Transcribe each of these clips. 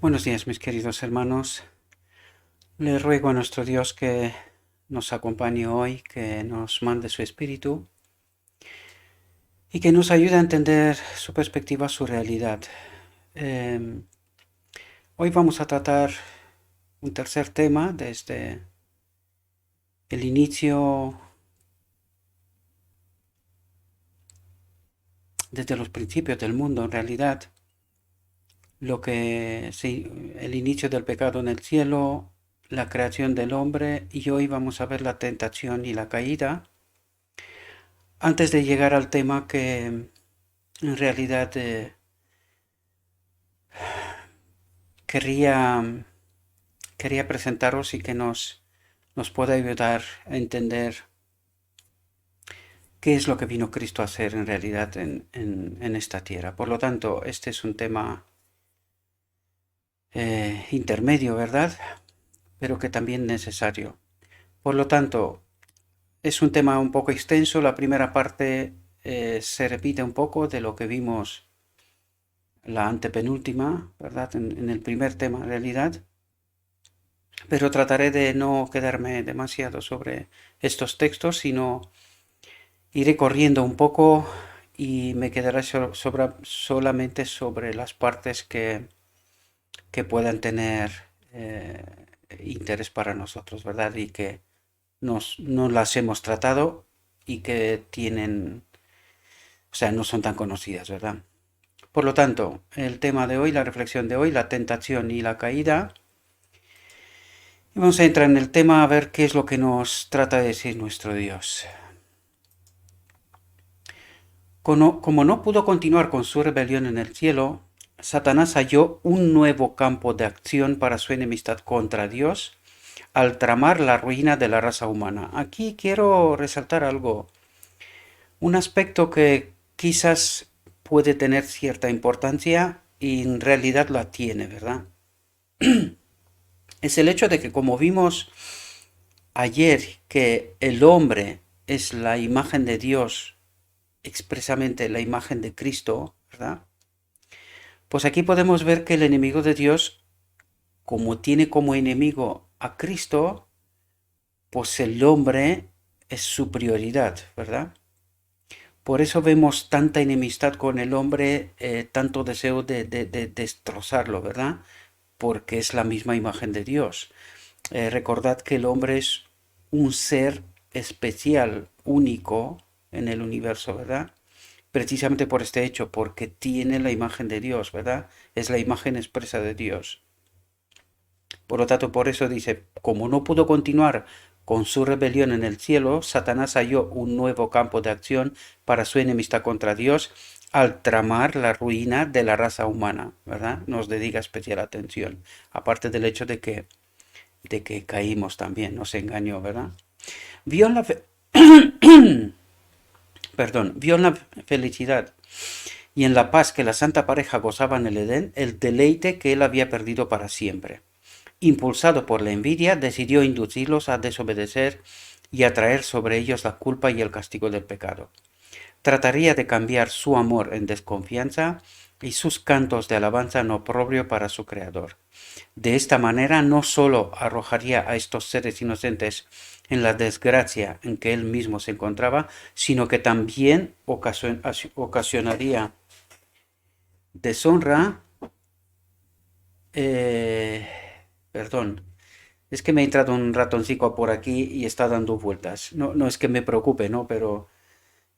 Buenos días, mis queridos hermanos. Le ruego a nuestro Dios que nos acompañe hoy, que nos mande su espíritu y que nos ayude a entender su perspectiva, su realidad. Eh, Hoy vamos a tratar un tercer tema desde el inicio, desde los principios del mundo, en realidad, el inicio del pecado en el cielo, la creación del hombre, y hoy vamos a ver la tentación y la caída. Antes de llegar al tema que en realidad querría, quería presentaros y que nos pueda ayudar a entender qué es lo que vino Cristo a hacer en realidad en esta tierra. Por lo tanto, este es un tema intermedio, ¿verdad? Pero que también necesario. Por lo tanto, es un tema un poco extenso. La primera parte se repite un poco de lo que vimos la antepenúltima, ¿verdad? En el primer tema, en realidad. Pero trataré de no quedarme demasiado sobre estos textos, sino iré corriendo un poco y me quedaré solamente sobre las partes que puedan tener eh, interés para nosotros, ¿verdad? Y que no las hemos tratado y que tienen, o sea, no son tan conocidas, ¿verdad? Por lo tanto, el tema de hoy, la reflexión de hoy, la tentación y la caída. Y vamos a entrar en el tema a ver qué es lo que nos trata de decir nuestro Dios. Como no pudo continuar con su rebelión en el cielo, Satanás halló un nuevo campo de acción para su enemistad contra Dios al tramar la ruina de la raza humana. Aquí quiero resaltar algo, un aspecto que quizás puede tener cierta importancia y en realidad la tiene, ¿verdad? Es el hecho de que, como vimos ayer, que el hombre es la imagen de Dios, expresamente la imagen de Cristo, ¿verdad? Pues aquí podemos ver que el enemigo de Dios, como tiene como enemigo a Cristo, pues el hombre es su prioridad, ¿verdad? Por eso vemos tanta enemistad con el hombre, tanto deseo de destrozarlo, ¿verdad? Porque es la misma imagen de Dios. Recordad que el hombre es un ser especial, único en el universo, ¿verdad? Precisamente por este hecho, porque tiene la imagen de Dios, ¿verdad? Es la imagen expresa de Dios. Por lo tanto, por eso dice, como no pudo continuar con su rebelión en el cielo, Satanás halló un nuevo campo de acción para su enemistad contra Dios al tramar la ruina de la raza humana, ¿verdad? Nos dedica especial atención, aparte del hecho de que caímos también, nos engañó, ¿verdad? Vio en la, fe- perdón, vio en la felicidad y en la paz que la santa pareja gozaba en el Edén el deleite que él había perdido para siempre. Impulsado por la envidia, decidió inducirlos a desobedecer y atraer sobre ellos la culpa y el castigo del pecado. Trataría de cambiar su amor en desconfianza y sus cantos de alabanza en oprobio para su Creador. De esta manera no sólo arrojaría a estos seres inocentes en la desgracia en que él mismo se encontraba, sino que también ocasionaría deshonra, eh, perdón, es que me ha entrado un ratoncito por aquí y está dando vueltas. No, no es que me preocupe, ¿no? Pero,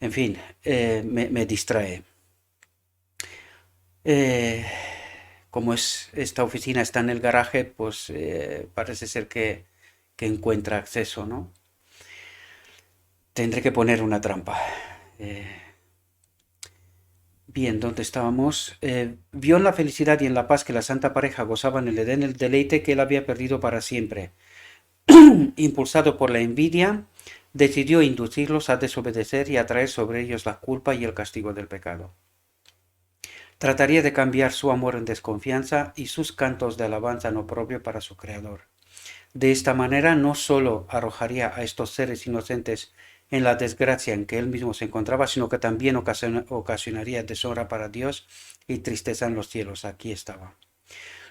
en fin, me distrae. Eh, Esta oficina está en el garaje, pues parece ser que encuentra acceso, ¿no? Tendré que poner una trampa. Eh, Bien, ¿dónde estábamos? Vio en la felicidad y en la paz que la santa pareja gozaba en el Edén el deleite que él había perdido para siempre. Impulsado por la envidia, decidió inducirlos a desobedecer y atraer sobre ellos la culpa y el castigo del pecado. Trataría de cambiar su amor en desconfianza y sus cantos de alabanza en oprobio para su Creador. De esta manera no sólo arrojaría a estos seres inocentes en la desgracia en que él mismo se encontraba, sino que también ocasionaría deshonra para Dios y tristeza en los cielos. Aquí estaba.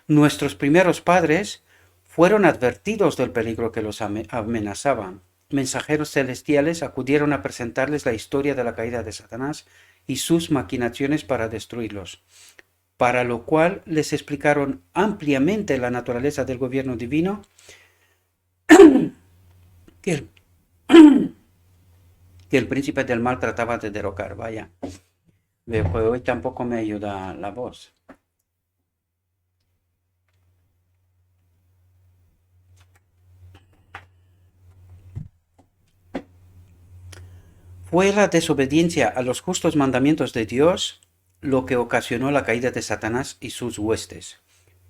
Nuestros primeros padres fueron advertidos del peligro que los amenazaba. Mensajeros celestiales acudieron a presentarles la historia de la caída de Satanás y sus maquinaciones para destruirlos, para lo cual les explicaron ampliamente la naturaleza del gobierno divino que el, que el príncipe del mal trataba de derrocar. Vaya, pues hoy tampoco me ayuda la voz. Fue la desobediencia a los justos mandamientos de Dios lo que ocasionó la caída de Satanás y sus huestes.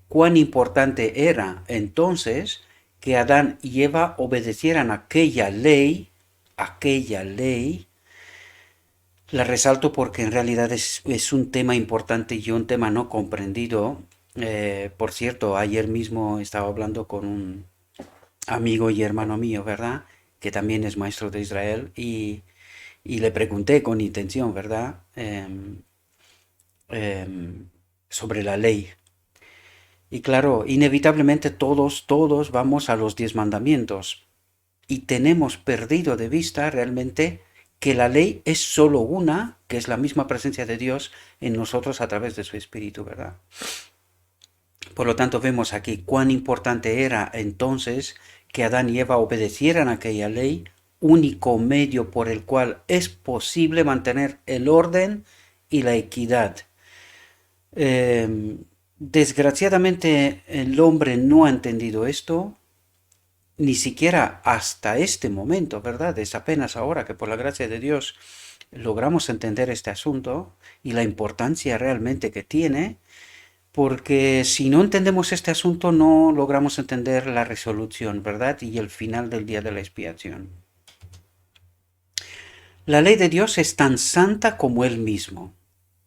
Cuán importante era entonces que Adán y Eva obedecieran aquella ley, la resalto porque en realidad es un tema importante y un tema no comprendido. Por cierto, ayer mismo estaba hablando con un amigo y hermano mío, ¿verdad? Que también es maestro de Israel y le pregunté con intención, ¿verdad? Sobre la ley. Y claro, inevitablemente todos vamos a los 10 mandamientos y tenemos perdido de vista realmente que la ley es solo una, que es la misma presencia de Dios en nosotros a través de su Espíritu, ¿verdad? Por lo tanto, vemos aquí cuán importante era entonces que Adán y Eva obedecieran a aquella ley, único medio por el cual es posible mantener el orden y la equidad. Desgraciadamente el hombre no ha entendido esto, ni siquiera hasta este momento, ¿verdad? Es apenas ahora que por la gracia de Dios logramos entender este asunto y la importancia realmente que tiene, porque si no entendemos este asunto no logramos entender la resolución, ¿verdad? Y el final del día de la expiación. La ley de Dios es tan santa como Él mismo.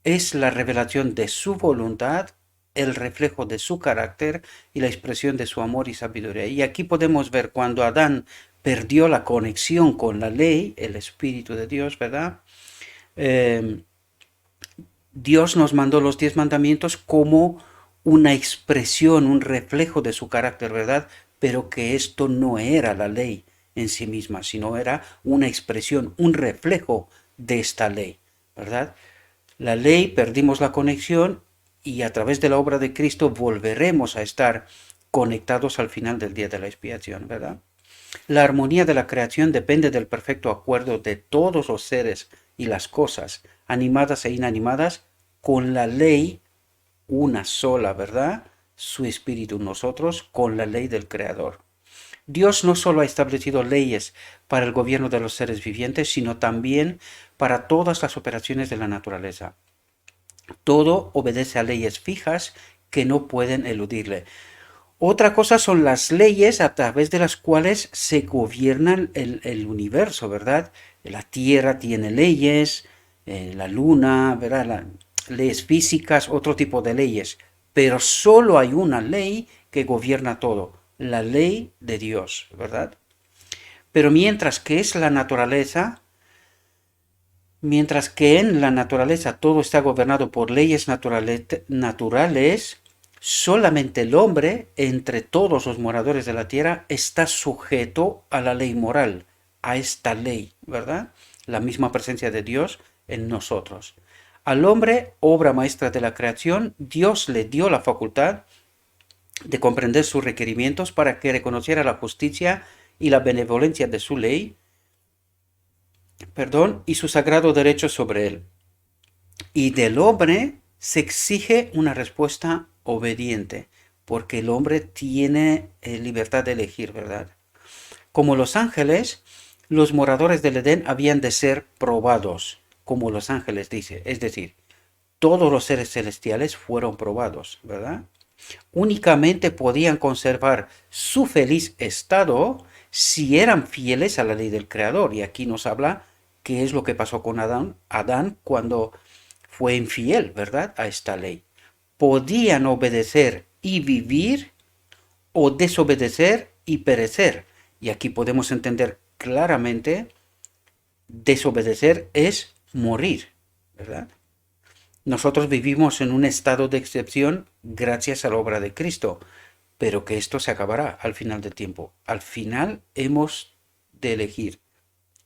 Es la revelación de su voluntad, el reflejo de su carácter y la expresión de su amor y sabiduría. Y aquí podemos ver cuando Adán perdió la conexión con la ley, el Espíritu de Dios, ¿verdad? Dios nos mandó los 10 mandamientos como una expresión, un reflejo de su carácter, ¿verdad? Pero que esto no era la ley en sí misma, sino era una expresión, un reflejo de esta ley, ¿verdad? La ley, perdimos la conexión y a través de la obra de Cristo volveremos a estar conectados al final del día de la expiación, ¿verdad? La armonía de la creación depende del perfecto acuerdo de todos los seres y las cosas, animadas e inanimadas, con la ley una sola, ¿verdad? Su espíritu, nosotros con la ley del Creador. Dios no solo ha establecido leyes para el gobierno de los seres vivientes, sino también para todas las operaciones de la naturaleza. Todo obedece a leyes fijas que no pueden eludirle. Otra cosa son las leyes a través de las cuales se gobierna el universo, ¿verdad? La Tierra tiene leyes, la Luna, ¿verdad? Leyes físicas, otro tipo de leyes. Pero solo hay una ley que gobierna todo, la ley de Dios, ¿verdad? Pero mientras que en la naturaleza todo está gobernado por leyes naturales, solamente el hombre, entre todos los moradores de la tierra, está sujeto a la ley moral, a esta ley, ¿verdad? La misma presencia de Dios en nosotros. Al hombre, obra maestra de la creación, Dios le dio la facultad de comprender sus requerimientos para que reconociera la justicia y la benevolencia de su ley, y su sagrado derecho sobre él. Y del hombre se exige una respuesta obediente, porque el hombre tiene libertad de elegir, ¿verdad? Como los ángeles, los moradores del Edén habían de ser probados, como los ángeles dice, es decir, todos los seres celestiales fueron probados, ¿verdad? Únicamente podían conservar su feliz estado si eran fieles a la ley del Creador. Y aquí nos habla qué es lo que pasó con Adán cuando fue infiel, ¿verdad? A esta ley. Podían obedecer y vivir o desobedecer y perecer. Y aquí podemos entender claramente, desobedecer es morir, ¿verdad? Nosotros vivimos en un estado de excepción gracias a la obra de Cristo, pero que esto se acabará al final del tiempo. Al final hemos de elegir,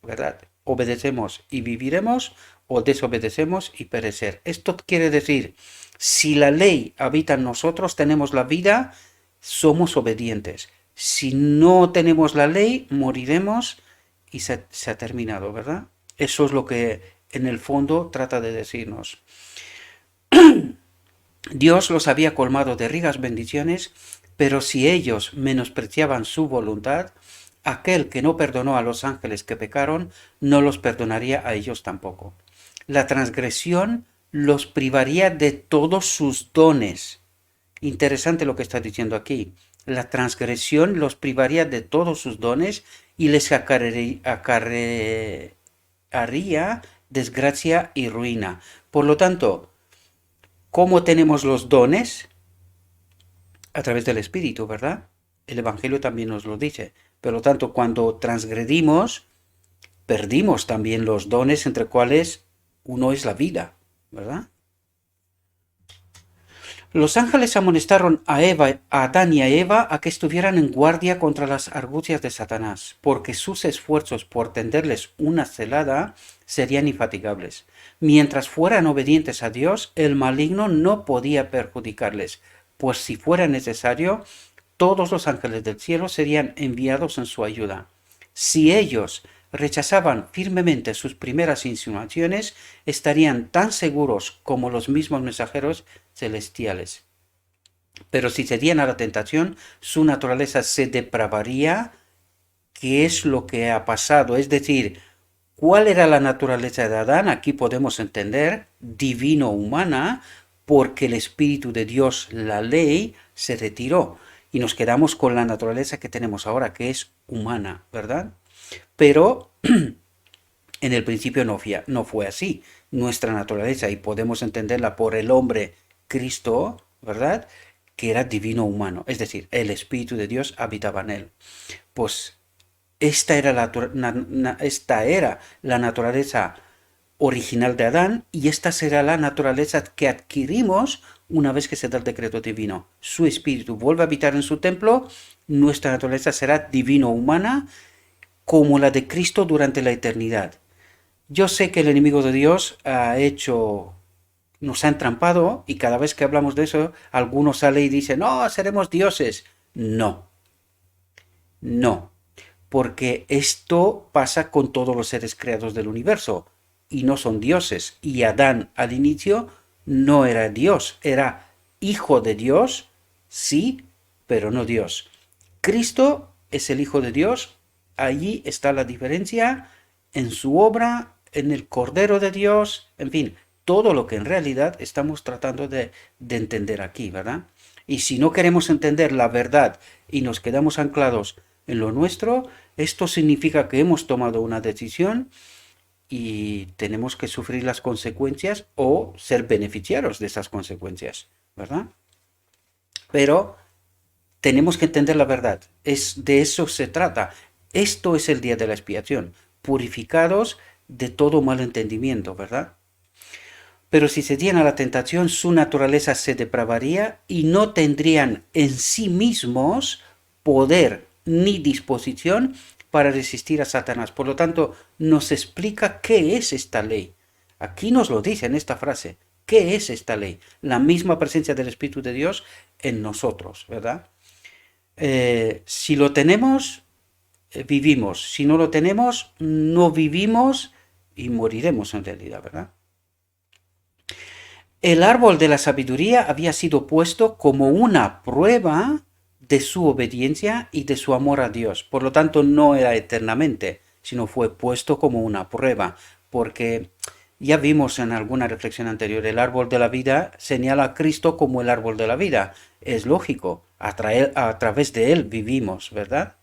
¿verdad? Obedecemos y viviremos o desobedecemos y perecer. Esto quiere decir, si la ley habita en nosotros, tenemos la vida, somos obedientes. Si no tenemos la ley, moriremos y se ha terminado, ¿verdad? Eso es lo que en el fondo trata de decirnos. Dios los había colmado de ricas bendiciones, pero si ellos menospreciaban su voluntad, aquel que no perdonó a los ángeles que pecaron, no los perdonaría a ellos tampoco. La transgresión los privaría de todos sus dones. Interesante lo que está diciendo aquí. La transgresión los privaría de todos sus dones y les acarrearía desgracia y ruina. Por lo tanto, ¿cómo tenemos los dones? A través del Espíritu, ¿verdad? El Evangelio también nos lo dice. Por lo tanto, cuando transgredimos, perdimos también los dones, entre cuales uno es la vida, ¿verdad? Los ángeles amonestaron a Adán y a Eva a que estuvieran en guardia contra las argucias de Satanás, porque sus esfuerzos por tenderles una celada serían infatigables. Mientras fueran obedientes a Dios, el maligno no podía perjudicarles, pues si fuera necesario, todos los ángeles del cielo serían enviados en su ayuda. Si ellos rechazaban firmemente sus primeras insinuaciones, estarían tan seguros como los mismos mensajeros celestiales. Pero si cedían a la tentación, su naturaleza se depravaría, que es lo que ha pasado. Es decir, ¿cuál era la naturaleza de Adán? Aquí podemos entender divino-humana, porque el Espíritu de Dios, la ley, se retiró. Y nos quedamos con la naturaleza que tenemos ahora, que es humana, ¿verdad? Pero en el principio no fue así. Nuestra naturaleza, y podemos entenderla por el hombre Cristo, ¿verdad? Que era divino humano, es decir, el Espíritu de Dios habitaba en él. Pues esta era la naturaleza original de Adán y esta será la naturaleza que adquirimos una vez que se da el decreto divino. Su Espíritu vuelve a habitar en su templo, nuestra naturaleza será divino-humana como la de Cristo durante la eternidad. Yo sé que el enemigo de Dios nos ha entrampado y cada vez que hablamos de eso, algunos salen y dicen, no, seremos dioses. No, no, porque esto pasa con todos los seres creados del universo y no son dioses. Y Adán al inicio no era Dios, era hijo de Dios, sí, pero no Dios. Cristo es el Hijo de Dios, allí está la diferencia en su obra, en el Cordero de Dios, en fin, todo lo que en realidad estamos tratando de entender aquí, ¿verdad? Y si no queremos entender la verdad y nos quedamos anclados en lo nuestro, esto significa que hemos tomado una decisión y tenemos que sufrir las consecuencias o ser beneficiarios de esas consecuencias, ¿verdad? Pero tenemos que entender la verdad, de eso se trata. Esto es el día de la expiación, purificados de todo mal entendimiento, ¿verdad? Pero si cedían a la tentación, su naturaleza se depravaría y no tendrían en sí mismos poder ni disposición para resistir a Satanás. Por lo tanto, nos explica qué es esta ley. Aquí nos lo dice en esta frase. ¿Qué es esta ley? La misma presencia del Espíritu de Dios en nosotros, ¿verdad? Si lo tenemos, vivimos. Si no lo tenemos, no vivimos y moriremos en realidad, ¿verdad? El árbol de la sabiduría había sido puesto como una prueba de su obediencia y de su amor a Dios. Por lo tanto, no era eternamente, sino fue puesto como una prueba, porque ya vimos en alguna reflexión anterior, el árbol de la vida señala a Cristo como el árbol de la vida. Es lógico, a través de él vivimos, ¿verdad?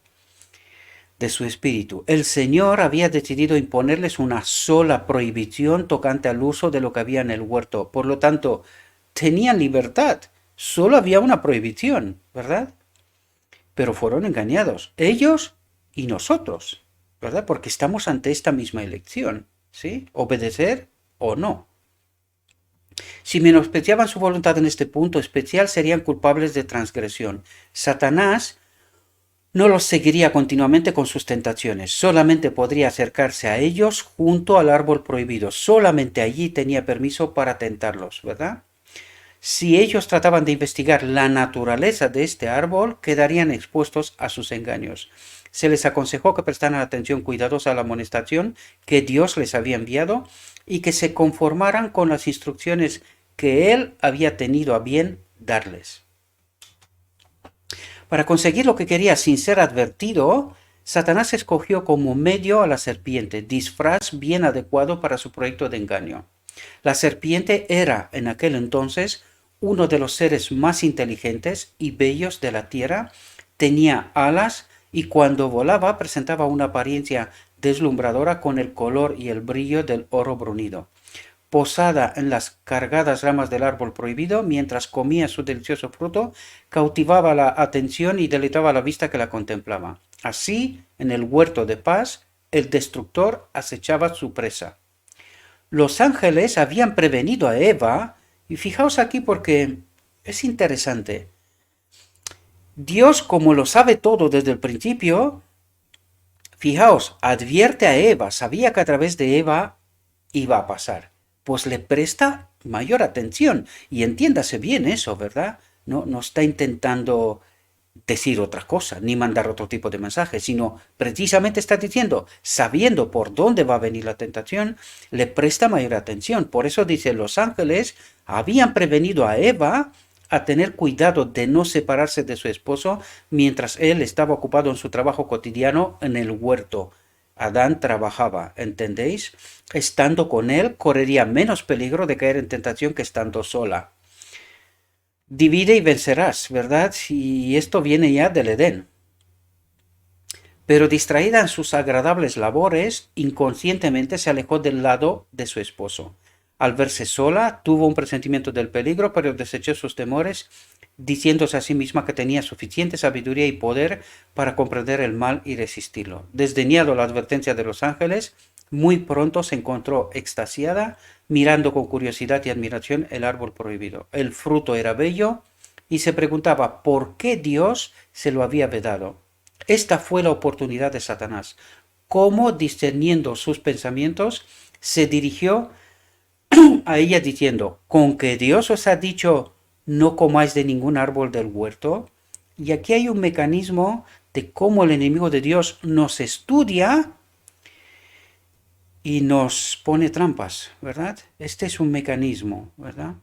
De su espíritu. El Señor había decidido imponerles una sola prohibición tocante al uso de lo que había en el huerto. Por lo tanto, tenían libertad. Solo había una prohibición, ¿verdad? Pero fueron engañados, ellos y nosotros, ¿verdad? Porque estamos ante esta misma elección, ¿sí? Obedecer o no. Si menospreciaban su voluntad en este punto especial, serían culpables de transgresión. Satanás no los seguiría continuamente con sus tentaciones, solamente podría acercarse a ellos junto al árbol prohibido, solamente allí tenía permiso para tentarlos, ¿verdad? Si ellos trataban de investigar la naturaleza de este árbol, quedarían expuestos a sus engaños. Se les aconsejó que prestaran atención cuidadosa a la amonestación que Dios les había enviado y que se conformaran con las instrucciones que Él había tenido a bien darles. Para conseguir lo que quería sin ser advertido, Satanás escogió como medio a la serpiente, disfraz bien adecuado para su proyecto de engaño. La serpiente era, en aquel entonces, uno de los seres más inteligentes y bellos de la tierra, tenía alas y cuando volaba presentaba una apariencia deslumbradora con el color y el brillo del oro brunido. Posada en las cargadas ramas del árbol prohibido, mientras comía su delicioso fruto, cautivaba la atención y deleitaba la vista que la contemplaba. Así, en el huerto de paz, el destructor acechaba su presa. Los ángeles habían prevenido a Eva, y fijaos aquí porque es interesante. Dios, como lo sabe todo desde el principio, fijaos, advierte a Eva, sabía que a través de Eva iba a pasar, pues le presta mayor atención. Y entiéndase bien eso, ¿verdad? No está intentando decir otra cosa, ni mandar otro tipo de mensaje, sino precisamente está diciendo, sabiendo por dónde va a venir la tentación, le presta mayor atención. Por eso dice, los ángeles habían prevenido a Eva a tener cuidado de no separarse de su esposo mientras él estaba ocupado en su trabajo cotidiano en el huerto. Adán trabajaba, ¿entendéis? Estando con él correría menos peligro de caer en tentación que estando sola. Divide y vencerás, ¿verdad? Y esto viene ya del Edén. Pero distraída en sus agradables labores, inconscientemente se alejó del lado de su esposo. Al verse sola, tuvo un presentimiento del peligro, pero desechó sus temores, diciéndose a sí misma que tenía suficiente sabiduría y poder para comprender el mal y resistirlo. Desdeñado la advertencia de los ángeles, muy pronto se encontró extasiada, mirando con curiosidad y admiración el árbol prohibido. El fruto era bello y se preguntaba por qué Dios se lo había vedado. Esta fue la oportunidad de Satanás. Cómo, discerniendo sus pensamientos, se dirigió a ella diciendo, con que Dios os ha dicho, no comáis de ningún árbol del huerto. Y aquí hay un mecanismo de cómo el enemigo de Dios nos estudia y nos pone trampas, ¿verdad? Este es un mecanismo, ¿verdad?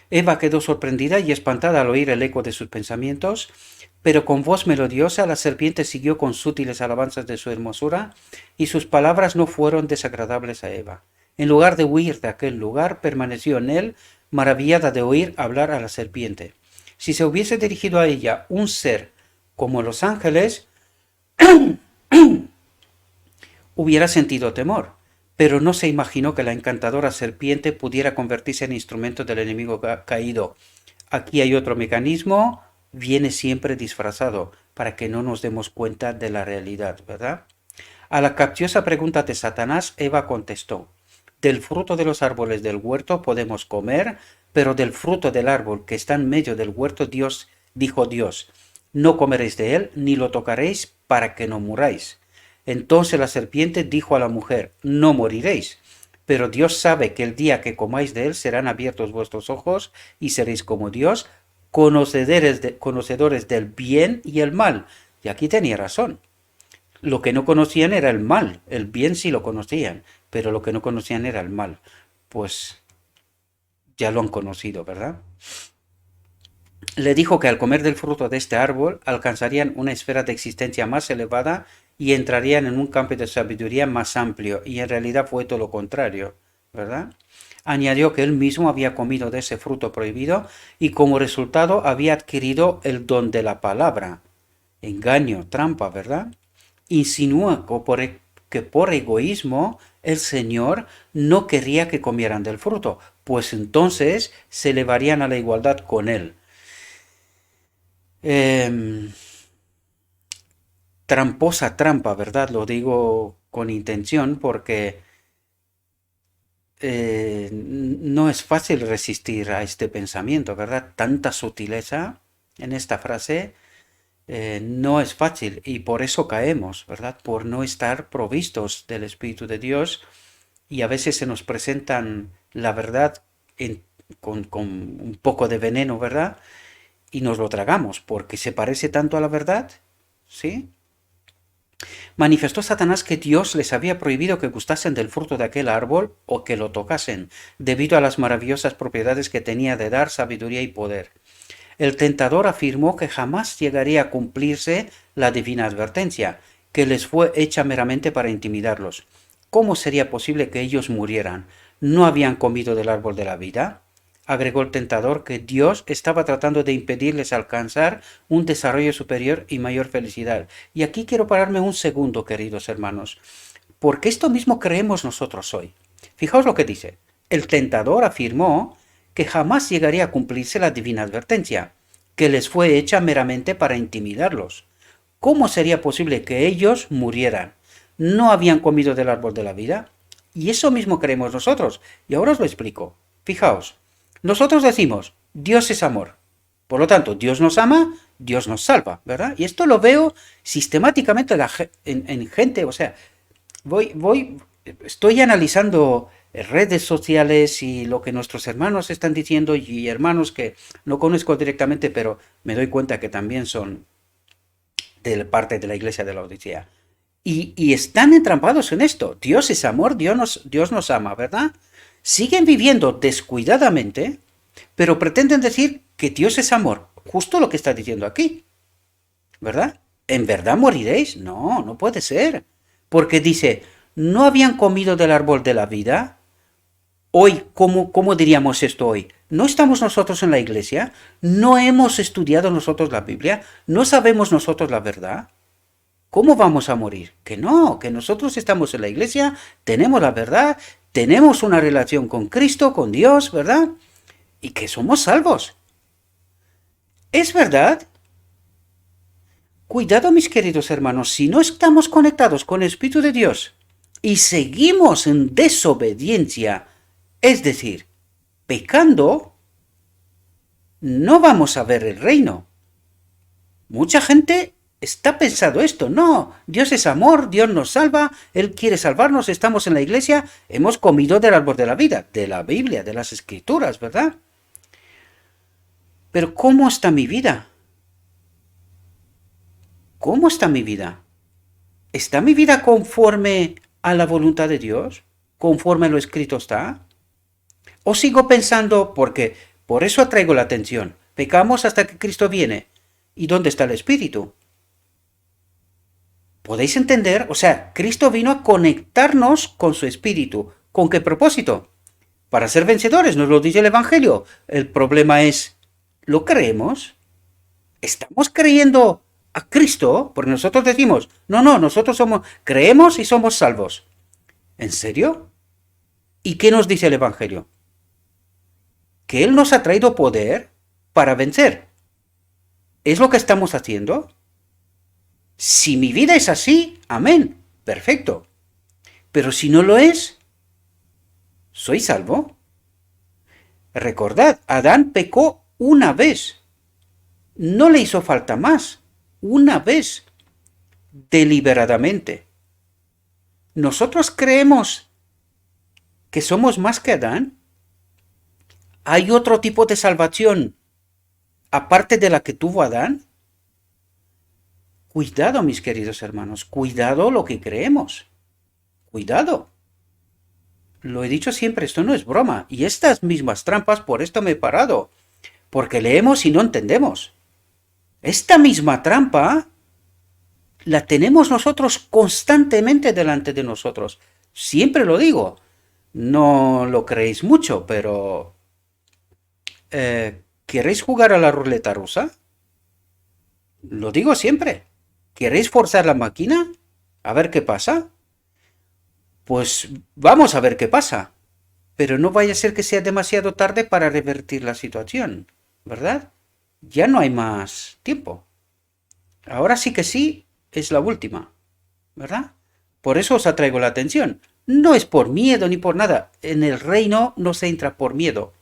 Eva quedó sorprendida y espantada al oír el eco de sus pensamientos, pero con voz melodiosa la serpiente siguió con sutiles alabanzas de su hermosura, y sus palabras no fueron desagradables a Eva. En lugar de huir de aquel lugar, permaneció en él, maravillada de oír hablar a la serpiente. Si se hubiese dirigido a ella un ser como los ángeles, hubiera sentido temor, pero no se imaginó que la encantadora serpiente pudiera convertirse en instrumento del enemigo caído. Aquí hay otro mecanismo, viene siempre disfrazado, para que no nos demos cuenta de la realidad, ¿verdad? A la capciosa pregunta de Satanás, Eva contestó, del fruto de los árboles del huerto podemos comer, pero del fruto del árbol que está en medio del huerto dijo Dios, no comeréis de él, ni lo tocaréis, para que no muráis. Entonces la serpiente dijo a la mujer, no moriréis, pero Dios sabe que el día que comáis de él serán abiertos vuestros ojos y seréis como Dios, conocedores del bien y el mal. Y aquí tenía razón. Lo que no conocían era el mal, el bien sí lo conocían, pero lo que no conocían era el mal. Pues ya lo han conocido, ¿verdad? Le dijo que al comer del fruto de este árbol alcanzarían una esfera de existencia más elevada y entrarían en un campo de sabiduría más amplio, y en realidad fue todo lo contrario, ¿verdad? Añadió que él mismo había comido de ese fruto prohibido y como resultado había adquirido el don de la palabra. Engaño, trampa, ¿verdad? Insinúa que por egoísmo el Señor no quería que comieran del fruto, pues entonces se elevarían a la igualdad con él. Eh, Tramposa trampa, ¿verdad? Lo digo con intención porque no es fácil resistir a este pensamiento, ¿verdad? Tanta sutileza en esta frase no es fácil y por eso caemos, ¿verdad? Por no estar provistos del Espíritu de Dios y a veces se nos presentan la verdad con un poco de veneno, ¿verdad? Y nos lo tragamos porque se parece tanto a la verdad, ¿sí? Manifestó Satanás que Dios les había prohibido que gustasen del fruto de aquel árbol o que lo tocasen, debido a las maravillosas propiedades que tenía de dar sabiduría y poder. El tentador afirmó que jamás llegaría a cumplirse la divina advertencia, que les fue hecha meramente para intimidarlos. ¿Cómo sería posible que ellos murieran? ¿No habían comido del árbol de la vida? Agregó el tentador que Dios estaba tratando de impedirles alcanzar un desarrollo superior y mayor felicidad. Y aquí quiero pararme un segundo, queridos hermanos, porque esto mismo creemos nosotros hoy. Fijaos lo que dice. El tentador afirmó que jamás llegaría a cumplirse la divina advertencia, que les fue hecha meramente para intimidarlos. ¿Cómo sería posible que ellos murieran? ¿No habían comido del árbol de la vida? Y eso mismo creemos nosotros. Y ahora os lo explico. Fijaos, nosotros decimos, Dios es amor. Por lo tanto, Dios nos ama, Dios nos salva, ¿verdad? Y esto lo veo sistemáticamente en gente, o sea, estoy analizando redes sociales y lo que nuestros hermanos están diciendo y hermanos que no conozco directamente, pero me doy cuenta que también son de parte de la iglesia de la Odisea. Y están entrampados en esto. Dios es amor, Dios nos ama, ¿verdad? Siguen viviendo descuidadamente, pero pretenden decir que Dios es amor. Justo lo que está diciendo aquí, ¿verdad? ¿En verdad moriréis? No, no puede ser. Porque dice, ¿no habían comido del árbol de la vida? Hoy, ¿cómo diríamos esto hoy? ¿No estamos nosotros en la iglesia? ¿No hemos estudiado nosotros la Biblia? ¿No sabemos nosotros la verdad? ¿Cómo vamos a morir? Que no, que nosotros estamos en la iglesia, tenemos la verdad, tenemos una relación con Cristo, con Dios, ¿verdad? Y que somos salvos. ¿Es verdad? Cuidado, mis queridos hermanos, si no estamos conectados con el Espíritu de Dios y seguimos en desobediencia, es decir, pecando, no vamos a ver el reino. Mucha gente está pensando esto. No, Dios es amor, Dios nos salva, Él quiere salvarnos, estamos en la iglesia, hemos comido del árbol de la vida, de la Biblia, de las Escrituras, ¿verdad? Pero ¿cómo está mi vida? ¿Cómo está mi vida? ¿Está mi vida conforme a la voluntad de Dios? ¿Conforme lo escrito está? ¿O sigo pensando, porque por eso atraigo la atención, pecamos hasta que Cristo viene? ¿Y dónde está el Espíritu? ¿Podéis entender? O sea, Cristo vino a conectarnos con su Espíritu. ¿Con qué propósito? Para ser vencedores, nos lo dice el Evangelio. El problema es, ¿lo creemos? ¿Estamos creyendo a Cristo? Porque nosotros decimos, no, nosotros creemos y somos salvos. ¿En serio? ¿Y qué nos dice el Evangelio? Que Él nos ha traído poder para vencer. ¿Es lo que estamos haciendo? Si mi vida es así, amén, perfecto. Pero si no lo es, ¿soy salvo? Recordad, Adán pecó una vez. No le hizo falta más. Una vez. Deliberadamente. ¿Nosotros creemos que somos más que Adán? ¿Hay otro tipo de salvación aparte de la que tuvo Adán? Cuidado, mis queridos hermanos, cuidado lo que creemos. Cuidado. Lo he dicho siempre, esto no es broma. Y estas mismas trampas, por esto me he parado. Porque leemos y no entendemos. Esta misma trampa la tenemos nosotros constantemente delante de nosotros. Siempre lo digo. No lo creéis mucho, pero ¿queréis jugar a la ruleta rusa? Lo digo siempre. ¿Queréis forzar la máquina? A ver qué pasa. Pues vamos a ver qué pasa. Pero no vaya a ser que sea demasiado tarde para revertir la situación, ¿verdad? Ya no hay más tiempo. Ahora sí que sí es la última, ¿verdad? Por eso os atraigo la atención. No es por miedo ni por nada. En el reino no se entra por miedo.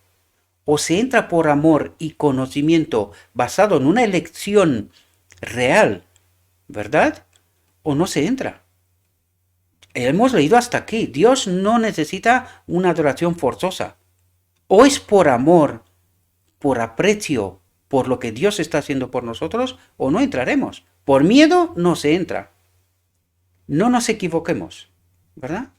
O se entra por amor y conocimiento basado en una elección real, ¿verdad? O no se entra. Hemos leído hasta aquí. Dios no necesita una adoración forzosa. O es por amor, por aprecio, por lo que Dios está haciendo por nosotros, o no entraremos. Por miedo no se entra. No nos equivoquemos, ¿verdad?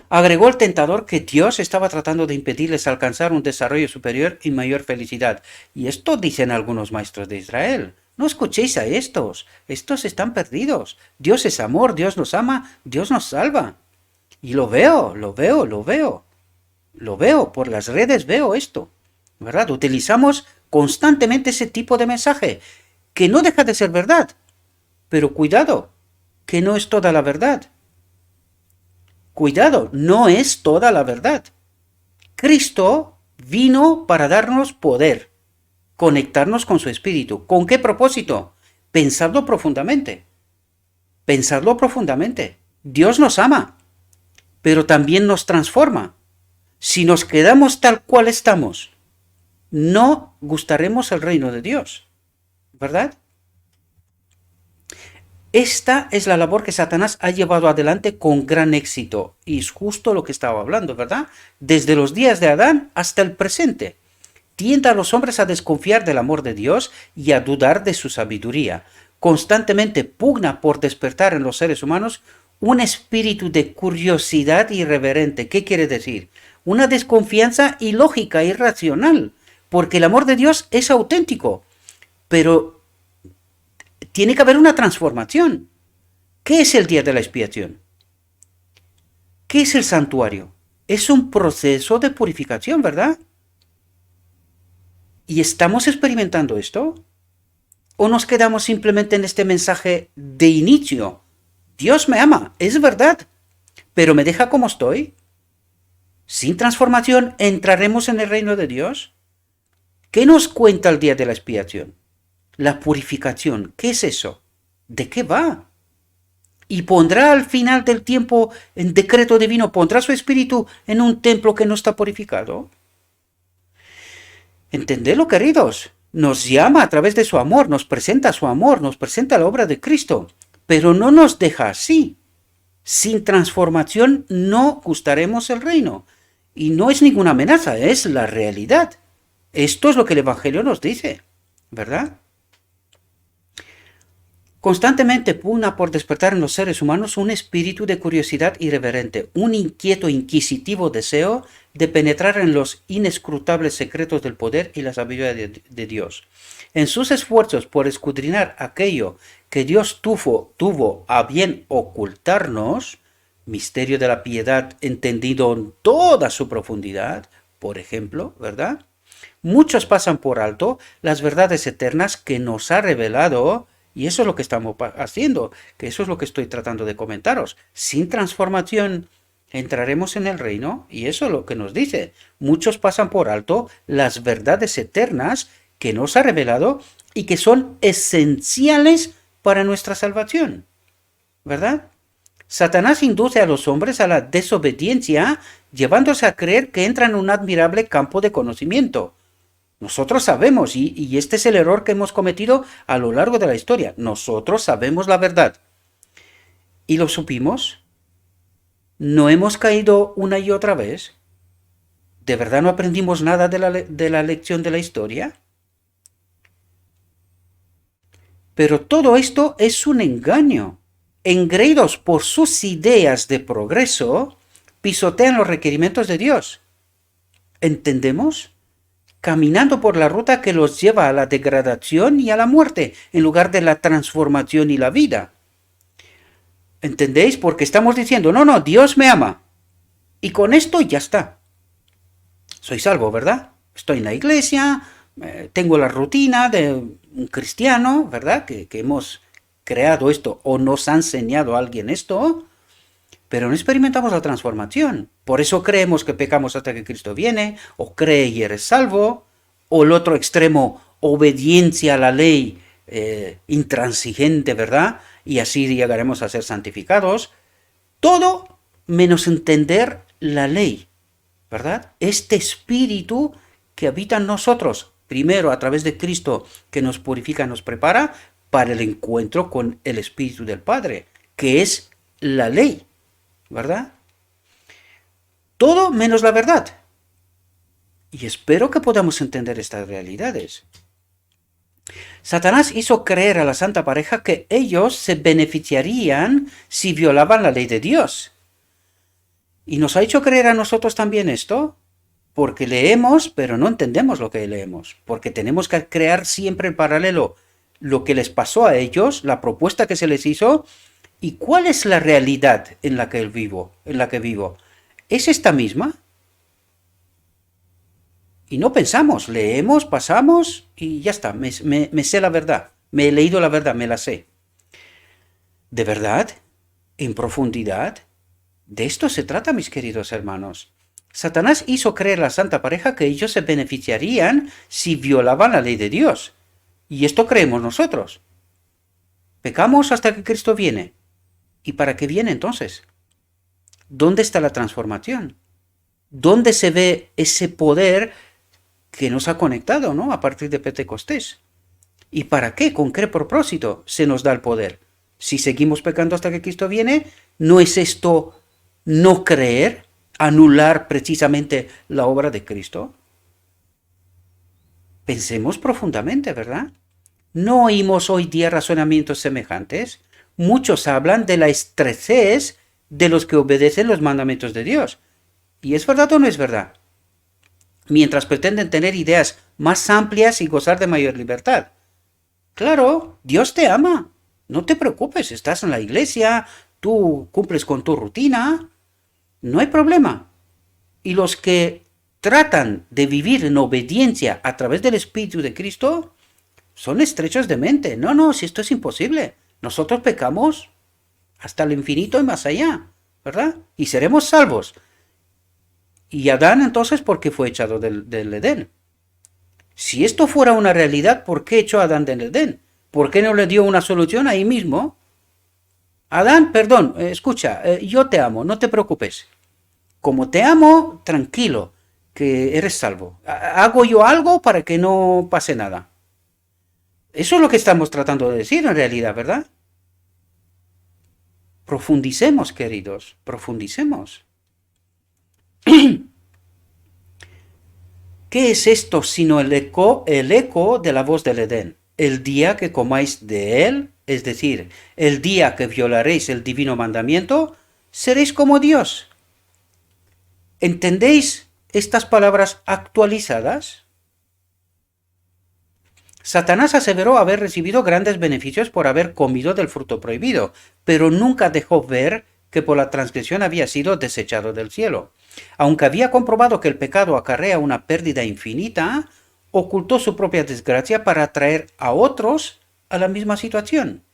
Agregó el tentador que Dios estaba tratando de impedirles alcanzar un desarrollo superior y mayor felicidad. Y esto dicen algunos maestros de Israel. No escuchéis a estos. Estos están perdidos. Dios es amor, Dios nos ama, Dios nos salva. Y lo veo. Lo veo, por las redes veo esto. ¿Verdad? Utilizamos constantemente ese tipo de mensaje, que no deja de ser verdad. Pero cuidado, que no es toda la verdad. Cuidado, no es toda la verdad. Cristo vino para darnos poder, conectarnos con su espíritu. ¿Con qué propósito? Pensadlo profundamente. Pensadlo profundamente. Dios nos ama, pero también nos transforma. Si nos quedamos tal cual estamos, no gustaremos el reino de Dios, ¿verdad? Esta es la labor que Satanás ha llevado adelante con gran éxito. Y es justo lo que estaba hablando, ¿verdad? Desde los días de Adán hasta el presente. Tienta a los hombres a desconfiar del amor de Dios y a dudar de su sabiduría. Constantemente pugna por despertar en los seres humanos un espíritu de curiosidad irreverente. ¿Qué quiere decir? Una desconfianza ilógica, irracional. Porque el amor de Dios es auténtico. Pero tiene que haber una transformación. ¿Qué es el día de la expiación? ¿Qué es el santuario? Es un proceso de purificación, ¿verdad? ¿Y estamos experimentando esto? ¿O nos quedamos simplemente en este mensaje de inicio? Dios me ama, es verdad, pero me deja como estoy. Sin transformación, ¿entraremos en el reino de Dios? ¿Qué nos cuenta el día de la expiación? La purificación, ¿qué es eso? ¿De qué va? Y pondrá al final del tiempo, en decreto divino, pondrá su espíritu en un templo que no está purificado. Entendedlo, queridos. Nos llama a través de su amor, nos presenta su amor, nos presenta la obra de Cristo, pero no nos deja así. Sin transformación no gustaremos el reino. Y no es ninguna amenaza, es la realidad. Esto es lo que el Evangelio nos dice, ¿verdad? Constantemente pugna por despertar en los seres humanos un espíritu de curiosidad irreverente, un inquieto, inquisitivo deseo de penetrar en los inescrutables secretos del poder y la sabiduría de Dios. En sus esfuerzos por escudriñar aquello que Dios tuvo a bien ocultarnos, misterio de la piedad entendido en toda su profundidad, por ejemplo, ¿verdad? Muchos pasan por alto las verdades eternas que nos ha revelado. Y eso es lo que estamos haciendo, que eso es lo que estoy tratando de comentaros. Sin transformación entraremos en el reino, y eso es lo que nos dice. Muchos pasan por alto las verdades eternas que nos ha revelado y que son esenciales para nuestra salvación, ¿verdad? Satanás induce a los hombres a la desobediencia, llevándose a creer que entran en un admirable campo de conocimiento. Nosotros sabemos, y este es el error que hemos cometido a lo largo de la historia. Nosotros sabemos la verdad. ¿Y lo supimos? ¿No hemos caído una y otra vez? ¿De verdad no aprendimos nada de la lección de la historia? Pero todo esto es un engaño. Engreídos por sus ideas de progreso, pisotean los requerimientos de Dios. ¿Entendemos? Caminando por la ruta que los lleva a la degradación y a la muerte, en lugar de la transformación y la vida. ¿Entendéis? Porque estamos diciendo, no, Dios me ama. Y con esto ya está. Soy salvo, ¿verdad? Estoy en la iglesia, tengo la rutina de un cristiano, ¿verdad? Que hemos creado esto o nos ha enseñado a alguien esto, pero no experimentamos la transformación. Por eso creemos que pecamos hasta que Cristo viene, o cree y eres salvo, o el otro extremo, obediencia a la ley intransigente, ¿verdad? Y así llegaremos a ser santificados. Todo menos entender la ley, ¿verdad? Este espíritu que habita en nosotros, primero a través de Cristo que nos purifica, nos prepara para el encuentro con el Espíritu del Padre, que es la ley, ¿verdad? Todo menos la verdad. Y espero que podamos entender estas realidades. Satanás hizo creer a la santa pareja que ellos se beneficiarían si violaban la ley de Dios. Y nos ha hecho creer a nosotros también esto, porque leemos, pero no entendemos lo que leemos, porque tenemos que crear siempre en paralelo lo que les pasó a ellos, la propuesta que se les hizo, y cuál es la realidad en la que vivo. ¿Es esta misma? Y no pensamos, leemos, pasamos y ya está, me sé la verdad, me he leído la verdad, me la sé. ¿De verdad? ¿En profundidad? De esto se trata, mis queridos hermanos. Satanás hizo creer a la santa pareja que ellos se beneficiarían si violaban la ley de Dios. Y esto creemos nosotros. Pecamos hasta que Cristo viene. ¿Y para qué viene entonces? ¿Dónde está la transformación? ¿Dónde se ve ese poder que nos ha conectado, ¿no? A partir de Pentecostés. ¿Y para qué? ¿Con qué propósito se nos da el poder? Si seguimos pecando hasta que Cristo viene, ¿no es esto no creer, anular precisamente la obra de Cristo? Pensemos profundamente, ¿verdad? ¿No oímos hoy día razonamientos semejantes? Muchos hablan de la estrechez de los que obedecen los mandamientos de Dios. ¿Y es verdad o no es verdad? Mientras pretenden tener ideas más amplias y gozar de mayor libertad. Claro, Dios te ama. No te preocupes, estás en la iglesia, tú cumples con tu rutina, no hay problema. Y los que tratan de vivir en obediencia a través del Espíritu de Cristo son estrechos de mente. No, si esto es imposible. Nosotros pecamos hasta el infinito y más allá, ¿verdad? Y seremos salvos. Y Adán entonces, ¿por qué fue echado del Edén? Si esto fuera una realidad, ¿por qué echó a Adán del Edén? ¿Por qué no le dio una solución ahí mismo? Adán, perdón, escucha, yo te amo, no te preocupes. Como te amo, tranquilo, que eres salvo. Hago yo algo para que no pase nada. Eso es lo que estamos tratando de decir en realidad, ¿verdad? Profundicemos, queridos, profundicemos. ¿Qué es esto sino el eco de la voz del Edén? El día que comáis de él, es decir, el día que violaréis el divino mandamiento, seréis como Dios. ¿Entendéis estas palabras actualizadas? Satanás aseveró haber recibido grandes beneficios por haber comido del fruto prohibido, pero nunca dejó ver que por la transgresión había sido desechado del cielo. Aunque había comprobado que el pecado acarrea una pérdida infinita, ocultó su propia desgracia para atraer a otros a la misma situación.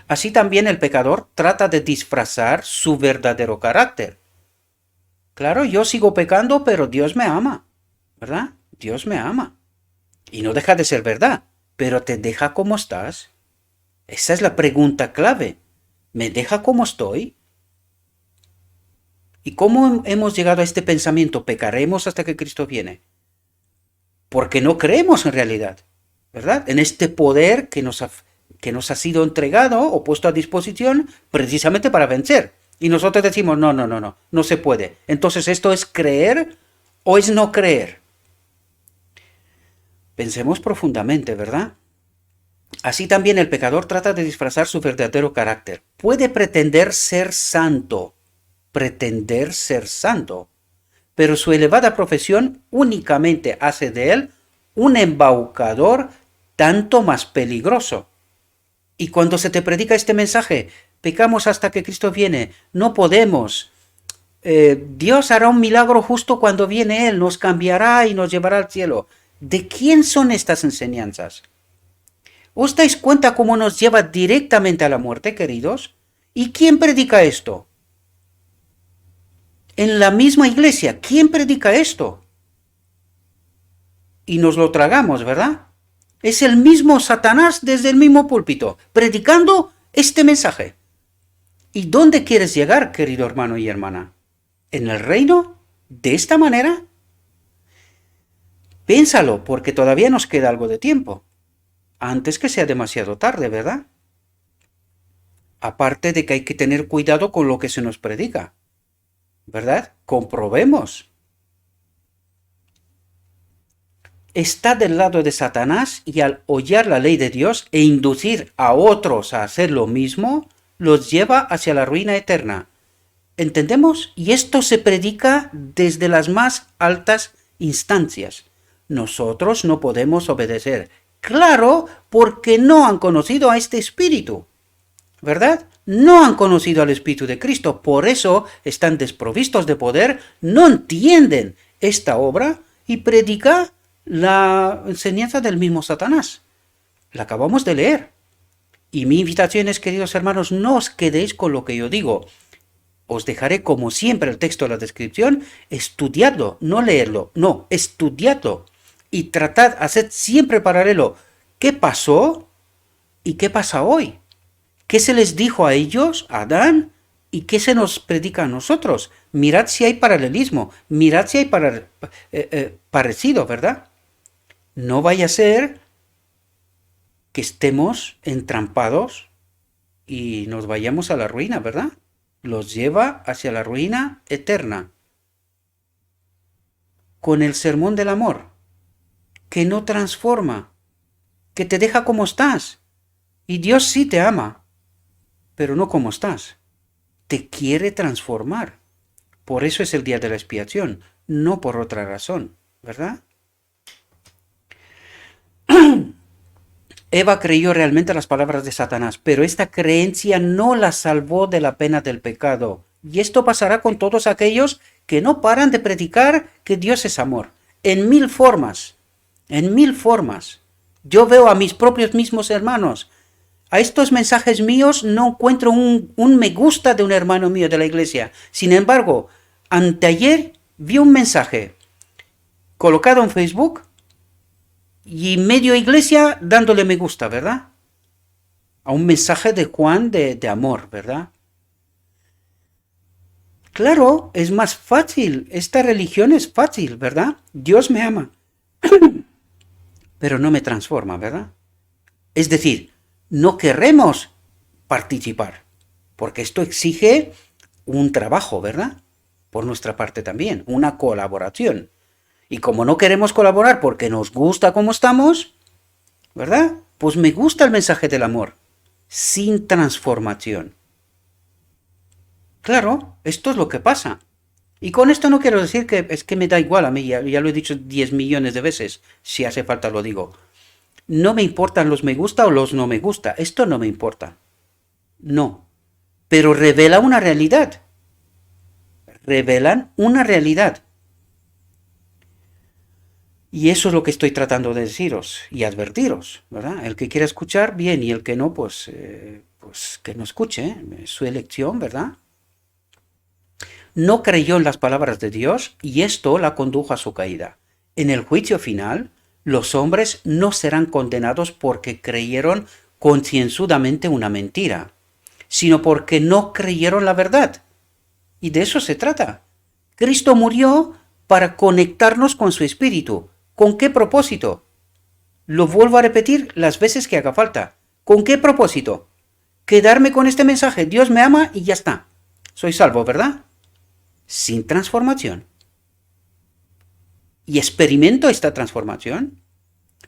Así también el pecador trata de disfrazar su verdadero carácter. Claro, yo sigo pecando, pero Dios me ama, ¿verdad? Dios me ama. Y no deja de ser verdad, pero ¿te deja como estás? Esa es la pregunta clave. ¿Me deja como estoy? ¿Y cómo hemos llegado a este pensamiento? Pecaremos hasta que Cristo viene. Porque no creemos en realidad, ¿verdad? En este poder que nos ha sido entregado o puesto a disposición precisamente para vencer. Y nosotros decimos, no se puede. Entonces, ¿esto es creer o es no creer? Pensemos profundamente, ¿verdad? Así también el pecador trata de disfrazar su verdadero carácter. Puede pretender ser santo, pero su elevada profesión únicamente hace de él un embaucador tanto más peligroso. Y cuando se te predica este mensaje, pecamos hasta que Cristo viene, no podemos. Dios hará un milagro justo cuando viene Él, nos cambiará y nos llevará al cielo. ¿De quién son estas enseñanzas? ¿Os dais cuenta cómo nos lleva directamente a la muerte, queridos? ¿Y quién predica esto? En la misma iglesia, ¿quién predica esto? Y nos lo tragamos, ¿verdad? Es el mismo Satanás desde el mismo púlpito, predicando este mensaje. ¿Y dónde quieres llegar, querido hermano y hermana? ¿En el reino? ¿De esta manera? Piénsalo, porque todavía nos queda algo de tiempo. Antes que sea demasiado tarde, ¿verdad? Aparte de que hay que tener cuidado con lo que se nos predica, ¿verdad? Comprobemos. Está del lado de Satanás y al hollar la ley de Dios e inducir a otros a hacer lo mismo, los lleva hacia la ruina eterna. ¿Entendemos? Y esto se predica desde las más altas instancias. Nosotros no podemos obedecer. Claro, porque no han conocido a este Espíritu, ¿verdad? No han conocido al Espíritu de Cristo, por eso están desprovistos de poder, no entienden esta obra y predica la enseñanza del mismo Satanás. La acabamos de leer. Y mi invitación es, queridos hermanos, no os quedéis con lo que yo digo. Os dejaré, como siempre, el texto de la descripción. Estudiadlo, no leerlo, no, estudiadlo. Y tratad, haced siempre paralelo. ¿Qué pasó y qué pasa hoy? ¿Qué se les dijo a ellos, a Adán? ¿Y qué se nos predica a nosotros? Mirad si hay paralelismo, mirad si hay parecido, ¿verdad? No vaya a ser que estemos entrampados y nos vayamos a la ruina, ¿verdad? Los lleva hacia la ruina eterna. Con el sermón del amor, que no transforma, que te deja como estás. Y Dios sí te ama, pero no como estás. Te quiere transformar. Por eso es el día de la expiación, no por otra razón, ¿verdad? Eva creyó realmente las palabras de Satanás, pero esta creencia no la salvó de la pena del pecado. Y esto pasará con todos aquellos que no paran de predicar que Dios es amor. En mil formas. En mil formas. Yo veo a mis propios mismos hermanos. A estos mensajes míos no encuentro un me gusta de un hermano mío de la iglesia. Sin embargo, anteayer vi un mensaje colocado en Facebook y medio iglesia dándole me gusta, ¿verdad? A un mensaje de Juan de amor, ¿verdad? Claro, es más fácil. Esta religión es fácil, ¿verdad? Dios me ama, pero no me transforma, ¿verdad? Es decir, no queremos participar, porque esto exige un trabajo, ¿verdad? Por nuestra parte también, una colaboración. Y como no queremos colaborar porque nos gusta como estamos, ¿verdad? Pues me gusta el mensaje del amor, sin transformación. Claro, esto es lo que pasa. Y con esto no quiero decir que es que me da igual a mí, ya lo he dicho 10 millones de veces, si hace falta lo digo. No me importan los me gusta o los no me gusta, esto no me importa. No. Pero revela una realidad. Revelan una realidad. Y eso es lo que estoy tratando de deciros y advertiros, ¿verdad? El que quiera escuchar, bien, y el que no, pues que no escuche, ¿eh? Es su elección, ¿verdad? No creyó en las palabras de Dios y esto la condujo a su caída. En el juicio final, los hombres no serán condenados porque creyeron concienzudamente una mentira, sino porque no creyeron la verdad. Y de eso se trata. Cristo murió para conectarnos con su espíritu. ¿Con qué propósito? Lo vuelvo a repetir las veces que haga falta. ¿Con qué propósito? Quedarme con este mensaje, Dios me ama y ya está. Soy salvo, ¿verdad? Sin transformación. ¿Y experimento esta transformación?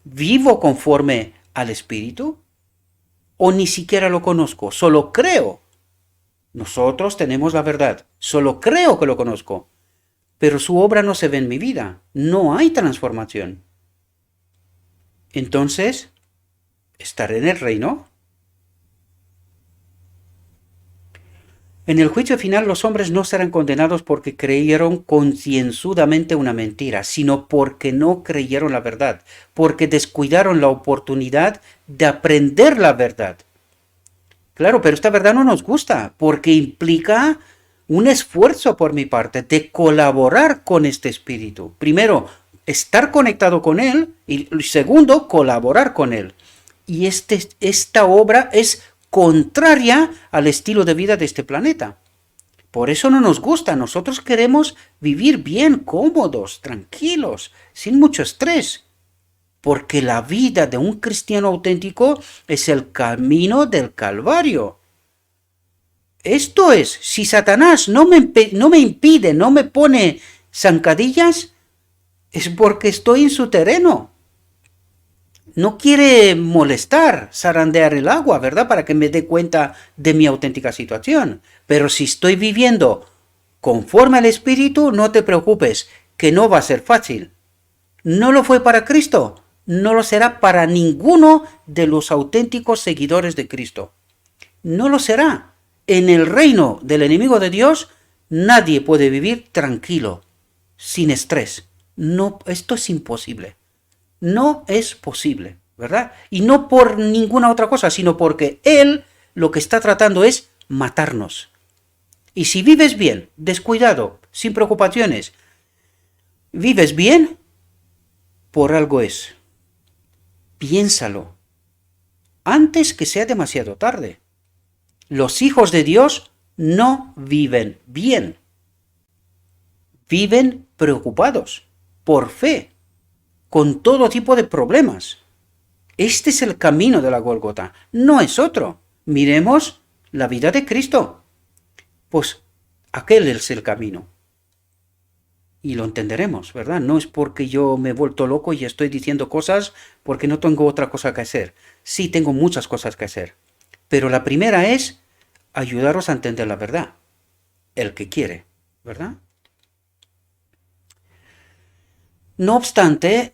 ¿Vivo conforme al Espíritu? ¿O ni siquiera lo conozco? Solo creo. Nosotros tenemos la verdad. Solo creo que lo conozco. Pero su obra no se ve en mi vida. No hay transformación. Entonces, ¿estaré en el reino? En el juicio final los hombres no serán condenados porque creyeron concienzudamente una mentira, sino porque no creyeron la verdad, porque descuidaron la oportunidad de aprender la verdad. Claro, pero esta verdad no nos gusta, porque implica un esfuerzo por mi parte de colaborar con este espíritu. Primero, estar conectado con él y segundo, colaborar con él. Y esta obra es contraria al estilo de vida de este planeta. Por eso no nos gusta. Nosotros queremos vivir bien, cómodos, tranquilos, sin mucho estrés. Porque la vida de un cristiano auténtico es el camino del Calvario. Esto es, si Satanás no me impide, no me pone zancadillas, es porque estoy en su terreno. No quiere molestar, zarandear el agua, ¿verdad? Para que me dé cuenta de mi auténtica situación. Pero si estoy viviendo conforme al Espíritu, no te preocupes, que no va a ser fácil. No lo fue para Cristo, no lo será para ninguno de los auténticos seguidores de Cristo. No lo será. En el reino del enemigo de Dios, nadie puede vivir tranquilo, sin estrés. No, esto es imposible. No es posible, ¿verdad? Y no por ninguna otra cosa, sino porque Él lo que está tratando es matarnos. Y si vives bien, descuidado, sin preocupaciones, vives bien, por algo es. Piénsalo, antes que sea demasiado tarde. Los hijos de Dios no viven bien. Viven preocupados, por fe, con todo tipo de problemas. Este es el camino de la Gólgota, no es otro. Miremos la vida de Cristo. Pues aquel es el camino. Y lo entenderemos, ¿verdad? No es porque yo me he vuelto loco y estoy diciendo cosas porque no tengo otra cosa que hacer. Sí, tengo muchas cosas que hacer. Pero la primera es ayudaros a entender la verdad. El que quiere, ¿verdad? No obstante,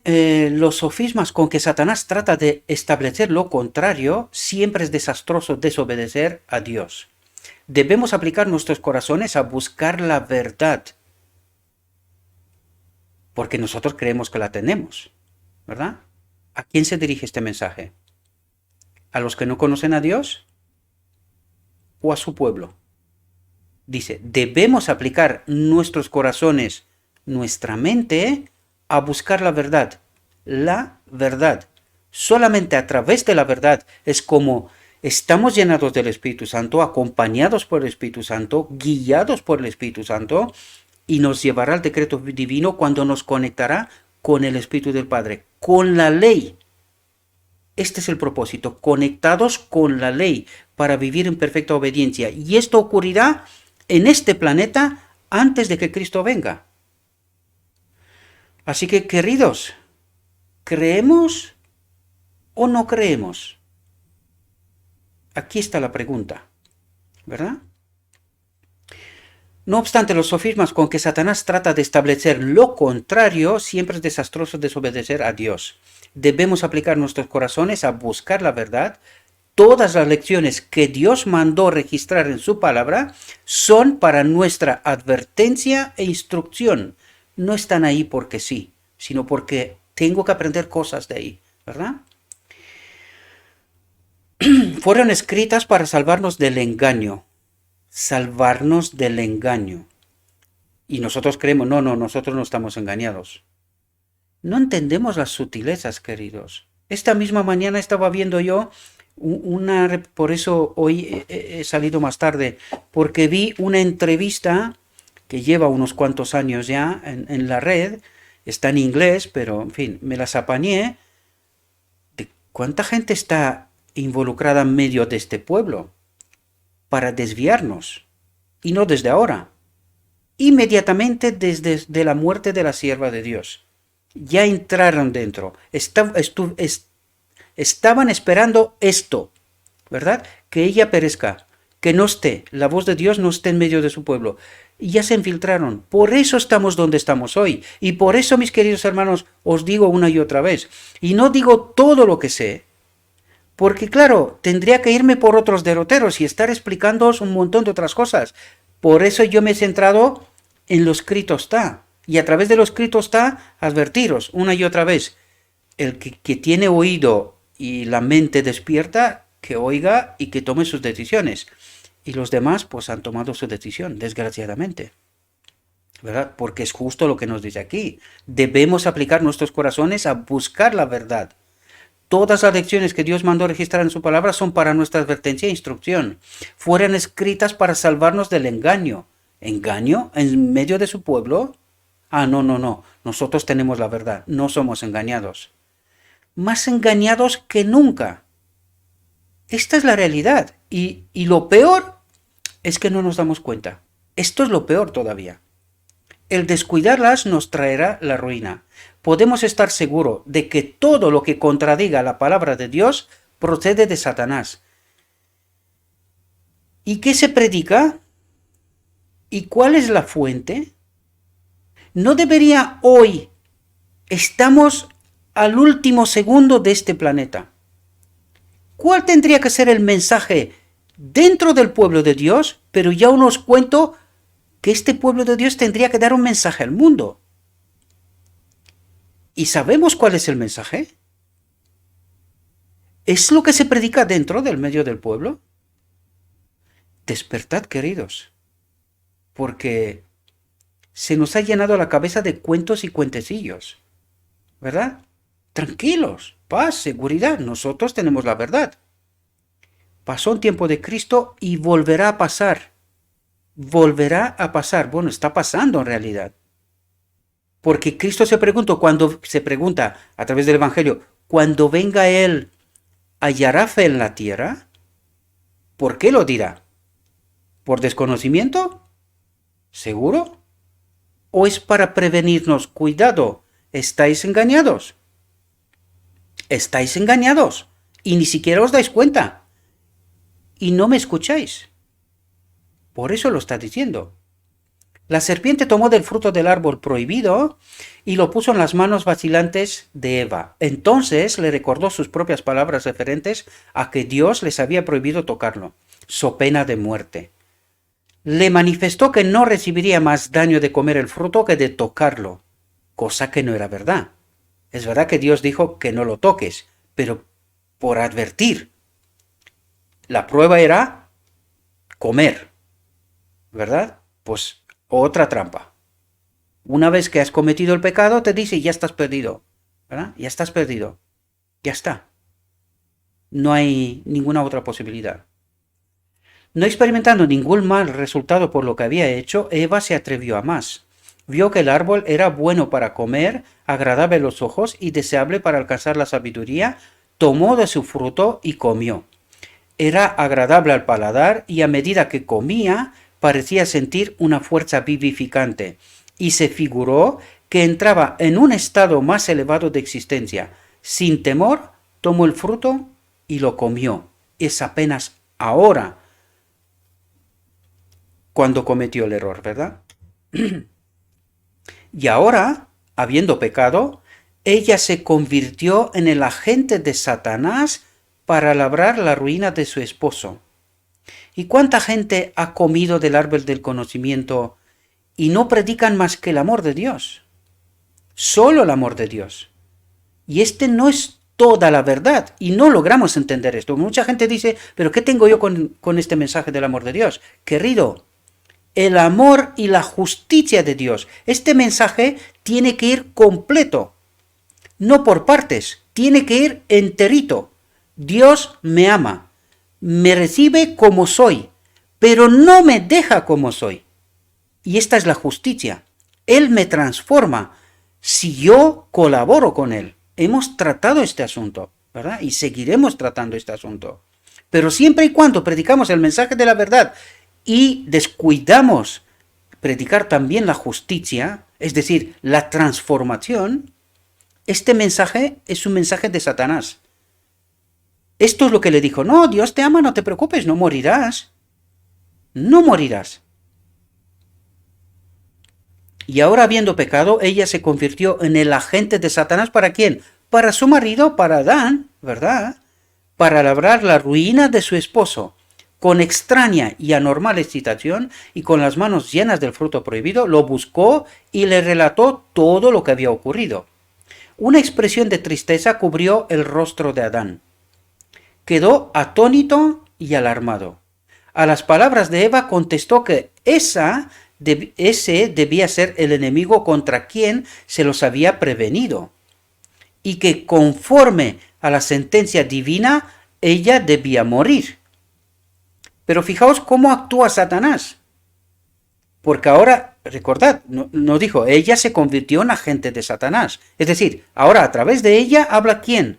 los sofismas con que Satanás trata de establecer lo contrario siempre es desastroso desobedecer a Dios. Debemos aplicar nuestros corazones a buscar la verdad, porque nosotros creemos que la tenemos, ¿verdad? ¿A quién se dirige este mensaje? ¿A los que no conocen a Dios o a su pueblo? Dice, debemos aplicar nuestros corazones, nuestra mente, a buscar la verdad. La verdad. Solamente a través de la verdad es como estamos llenados del Espíritu Santo, acompañados por el Espíritu Santo, guiados por el Espíritu Santo, y nos llevará al decreto divino cuando nos conectará con el Espíritu del Padre, con la ley. Este es el propósito, conectados con la ley para vivir en perfecta obediencia. Y esto ocurrirá en este planeta antes de que Cristo venga. Así que, queridos, ¿creemos o no creemos? Aquí está la pregunta, ¿verdad? No obstante, los sofismas con que Satanás trata de establecer lo contrario siempre es desastroso desobedecer a Dios. Debemos aplicar nuestros corazones a buscar la verdad. Todas las lecciones que Dios mandó registrar en su palabra son para nuestra advertencia e instrucción. No están ahí porque sí, sino porque tengo que aprender cosas de ahí, ¿verdad? Fueron escritas para salvarnos del engaño. Salvarnos del engaño. Y nosotros creemos, no, nosotros no estamos engañados. No entendemos las sutilezas, queridos. Esta misma mañana estaba viendo yo por eso hoy he salido más tarde, porque vi una entrevista que lleva unos cuantos años ya en la red, está en inglés, pero en fin, me las apañé, de cuánta gente está involucrada en medio de este pueblo para desviarnos, y no desde ahora, inmediatamente desde la muerte de la sierva de Dios. Ya entraron dentro, estaban esperando esto, ¿verdad? Que ella perezca, que no esté, la voz de Dios no esté en medio de su pueblo. Y ya se infiltraron. Por eso estamos donde estamos hoy. Y por eso, mis queridos hermanos, os digo una y otra vez. Y no digo todo lo que sé, porque claro, tendría que irme por otros derroteros y estar explicándoos un montón de otras cosas. Por eso yo me he centrado en lo escrito está. Y a través de lo escrito está, advertiros una y otra vez. El que tiene oído y la mente despierta, que oiga y que tome sus decisiones. Y los demás pues han tomado su decisión, desgraciadamente, ¿verdad? Porque es justo lo que nos dice aquí. Debemos aplicar nuestros corazones a buscar la verdad. Todas las lecciones que Dios mandó registrar en su palabra son para nuestra advertencia e instrucción. Fueron escritas para salvarnos del engaño. ¿Engaño en medio de su pueblo? Ah, no, no, no. Nosotros tenemos la verdad. No somos engañados. Más engañados que nunca. Esta es la realidad. Y lo peor es que no nos damos cuenta. Esto es lo peor todavía. El descuidarlas nos traerá la ruina. Podemos estar seguros de que todo lo que contradiga la palabra de Dios procede de Satanás. ¿Y qué se predica? ¿Y cuál es la fuente? ¿No debería hoy? Estamos al último segundo de este planeta. ¿Cuál tendría que ser el mensaje dentro del pueblo de Dios? Pero ya os cuento que este pueblo de Dios tendría que dar un mensaje al mundo. ¿Y sabemos cuál es el mensaje? ¿Es lo que se predica dentro del medio del pueblo? Despertad, queridos, porque se nos ha llenado la cabeza de cuentos y cuentecillos, ¿verdad? Tranquilos, paz, seguridad, nosotros tenemos la verdad. Pasó un tiempo de Cristo y volverá a pasar. Volverá a pasar. Bueno, está pasando en realidad. Porque Cristo se pregunta a través del Evangelio, cuando venga Él, ¿hallará fe en la tierra? ¿Por qué lo dirá? ¿Por desconocimiento? ¿Seguro? ¿O es para prevenirnos? Cuidado, estáis engañados. Estáis engañados y ni siquiera os dais cuenta. Y no me escucháis. Por eso lo está diciendo. La serpiente tomó del fruto del árbol prohibido y lo puso en las manos vacilantes de Eva. Entonces le recordó sus propias palabras referentes a que Dios les había prohibido tocarlo, so pena de muerte. Le manifestó que no recibiría más daño de comer el fruto que de tocarlo, cosa que no era verdad. Es verdad que Dios dijo que no lo toques, pero por advertir. La prueba era comer, ¿verdad? Pues otra trampa. Una vez que has cometido el pecado, te dice, ya estás perdido, ¿verdad? Ya estás perdido. Ya está. No hay ninguna otra posibilidad. No experimentando ningún mal resultado por lo que había hecho, Eva se atrevió a más. Vio que el árbol era bueno para comer, agradable a los ojos y deseable para alcanzar la sabiduría, tomó de su fruto y comió. Era agradable al paladar y a medida que comía, parecía sentir una fuerza vivificante, y se figuró que entraba en un estado más elevado de existencia. Sin temor, tomó el fruto y lo comió. Es apenas ahora cuando cometió el error, ¿verdad? Y ahora, habiendo pecado, ella se convirtió en el agente de Satanás para labrar la ruina de su esposo. ¿Y cuánta gente ha comido del árbol del conocimiento y no predican más que el amor de Dios? Solo el amor de Dios. Y este no es toda la verdad y no logramos entender esto. Mucha gente dice, ¿pero qué tengo yo con este mensaje del amor de Dios? Querido, el amor y la justicia de Dios. Este mensaje tiene que ir completo, no por partes, tiene que ir enterito. Dios me ama, me recibe como soy, pero no me deja como soy. Y esta es la justicia. Él me transforma si yo colaboro con Él. Hemos tratado este asunto, ¿verdad? Y seguiremos tratando este asunto. Pero siempre y cuando predicamos el mensaje de la verdad y descuidamos predicar también la justicia, es decir, la transformación, este mensaje es un mensaje de Satanás. Esto es lo que le dijo, no, Dios te ama, no te preocupes, no morirás. No morirás. Y ahora habiendo pecado, ella se convirtió en el agente de Satanás. ¿Para quién? Para su marido, para Adán, ¿verdad? Para labrar la ruina de su esposo. Con extraña y anormal excitación y con las manos llenas del fruto prohibido, lo buscó y le relató todo lo que había ocurrido. Una expresión de tristeza cubrió el rostro de Adán. Quedó atónito y alarmado. A las palabras de Eva contestó que ese debía ser el enemigo contra quien se los había prevenido. y que conforme a la sentencia divina, ella debía morir. Pero fijaos cómo actúa Satanás. Porque ahora, recordad, no dijo, ella se convirtió en agente de Satanás. Es decir, ahora a través de ella habla ¿quién?